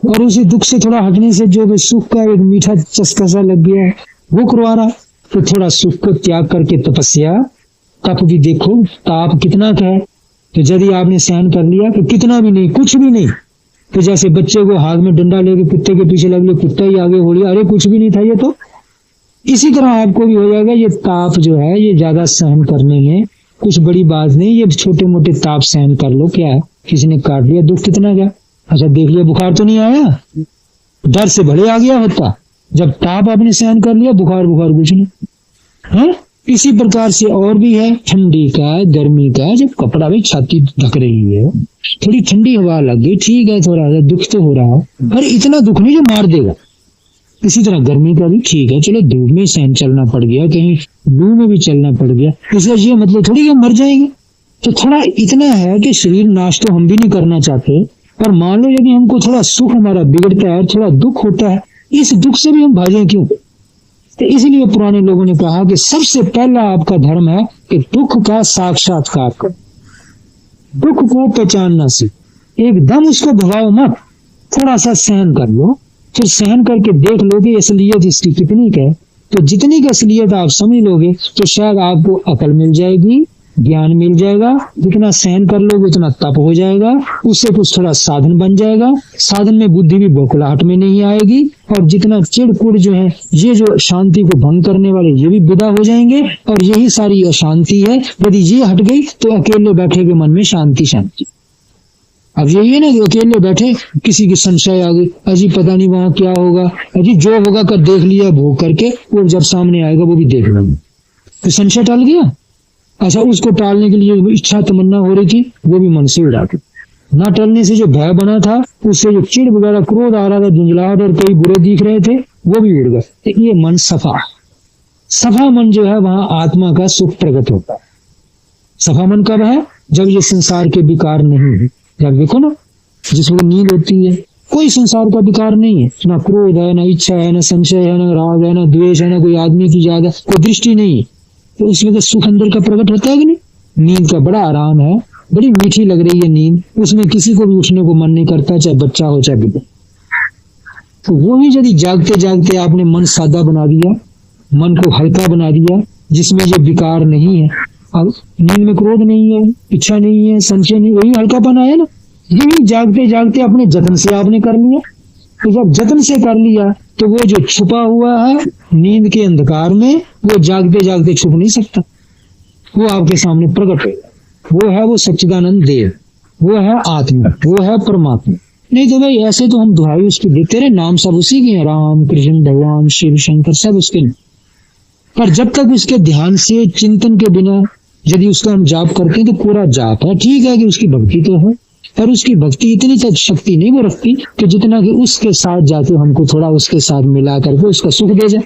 और उसी दुख से थोड़ा हटने से जो भी सुख का एक मीठा चस्का सा लग गया है वो करवा रहा। तो थोड़ा सुख को त्याग करके तपस्या, तप भी देखो ताप कितना का है, तो यदि आपने सहन कर लिया तो कितना भी नहीं, कुछ भी नहीं, तो जैसे बच्चे को हाथ में डंडा लेके कुत्ते के पीछे लग ले, कुत्ता ही आगे हो लिया, अरे कुछ भी नहीं था ये, तो इसी तरह आपको भी हो जाएगा। ये ताप जो है ये ज्यादा सहन करने में कुछ बड़ी बात नहीं, ये छोटे मोटे ताप सहन कर लो, क्या है, किसी ने काट लिया, दुख कितना क्या, अच्छा देख लिया बुखार तो नहीं आया, डर से भले आ गया होता, जब ताप आपने सहन कर लिया बुखार कुछ नहीं है। इसी प्रकार से और भी है, ठंडी का, गर्मी का, जब कपड़ा भी छाती ढक रही है, थोड़ी ठंडी हवा लग गई, ठीक है, थोड़ा सा दुख तो हो रहा है, पर इतना दुख नहीं जो मार देगा। इसी तरह गर्मी का भी ठीक है, चलो धूप में सहन चलना पड़ गया, कहीं लू में भी चलना पड़ गया, इसलिए ये मतलब थोड़ी कि मर जाएंगे। तो थोड़ा इतना है कि शरीर नाश तो हम भी नहीं करना चाहते, पर मान लो यदि हमको थोड़ा सुख हमारा बिगड़ता है, थोड़ा दुख होता है, इस दुख से भी हम भागे क्यों। तो इसलिए पुराने लोगों ने कहा कि सबसे पहला आपका धर्म है कि दुख का साक्षात्कार करो, दुख को पहचानना सीख, एकदम उसको भगाओ मत, थोड़ा सा सहन कर लो, फिर सहन करके देख लो कि असलियत इसकी कितनी है। तो जितनी की असलियत आप समझ लोगे तो शायद आपको अकल मिल जाएगी, ज्ञान मिल जाएगा, जितना सहन कर लोगे उतना तप हो जाएगा, उससे कुछ थोड़ा साधन बन जाएगा, साधन में बुद्धि भी बौखलाहट में नहीं आएगी, और जितना चिड़कुड़ जो है, ये जो शांति को भंग करने वाले ये भी विदा हो जाएंगे, और यही सारी अशांति है, यदि ये हट गई तो अकेले बैठे के मन में शांति शांति। अब यही है ना कि अकेले बैठे किसी की संशय आ गई, अजी पता नहीं वहां क्या होगा, अजी जो होगा कर देख लिया भोग करके, वो जब सामने आएगा वो भी देख लेंगे, तो संशय टल गया। अच्छा, उसको टालने के लिए इच्छा तमन्ना हो रही थी, वो भी मन से उड़ा गई। ना टलने से जो भय बना था, उससे जो चिड़ वगैरह क्रोध आ रहा था, झुंझलाहट और कई बुरे दिख रहे थे, वो भी उड़ गए। तो ये मन सफा, सफा मन जो है वहां आत्मा का सुख प्रकट होता है। सफा मन कब है? जब ये संसार के विकार नहीं है। जब देखो ना, जिसमें नींद होती है, कोई संसार का विकार नहीं है, ना क्रोध है, ना इच्छा है, ना संशय है, ना राग है, ना द्वेष है, ना कोई आदमी की याद है, कोई दृष्टि नहीं है, तो उसमें तो सुख अंदर का प्रकट होता है कि नहीं? नींद का बड़ा आराम है, बड़ी मीठी लग रही है नींद, उसमें किसी को भी उठने को मन नहीं करता, चाहे बच्चा हो चाहे बुढ़ा। तो वो ही यदि जागते जागते आपने मन सादा बना दिया, मन को हल्का बना दिया, जिसमें ये विकार नहीं है, अब नींद में क्रोध नहीं है, इच्छा नहीं है, संशय नहीं, वही हल्कापन आया ना। यही जागते जागते अपने जतन से आपने कर लिया। तो जब जतन से कर लिया, तो वो जो छुपा हुआ है नींद के अंधकार में, वो जागते जागते छुप नहीं सकता, वो आपके सामने प्रकट है। वो है वो सच्चिदानंद देव, वो है आत्मा, वो है परमात्मा। नहीं तो भाई ऐसे तो हम दुहाई उसके देते रहे, नाम सब उसी के हैं, राम कृष्ण भगवान शिव शंकर सब उसके। पर जब तक उसके ध्यान से चिंतन के बिना यदि उसका हम जाप करते हैं, तो पूरा जाप है, ठीक है कि उसकी भक्ति तो है, पर उसकी भक्ति इतनी तक शक्ति नहीं वो रखती कि जितना कि उसके साथ जाके हमको थोड़ा उसके साथ मिला करके उसका सुख दे जाए।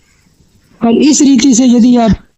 पर इस रीति से यदि आप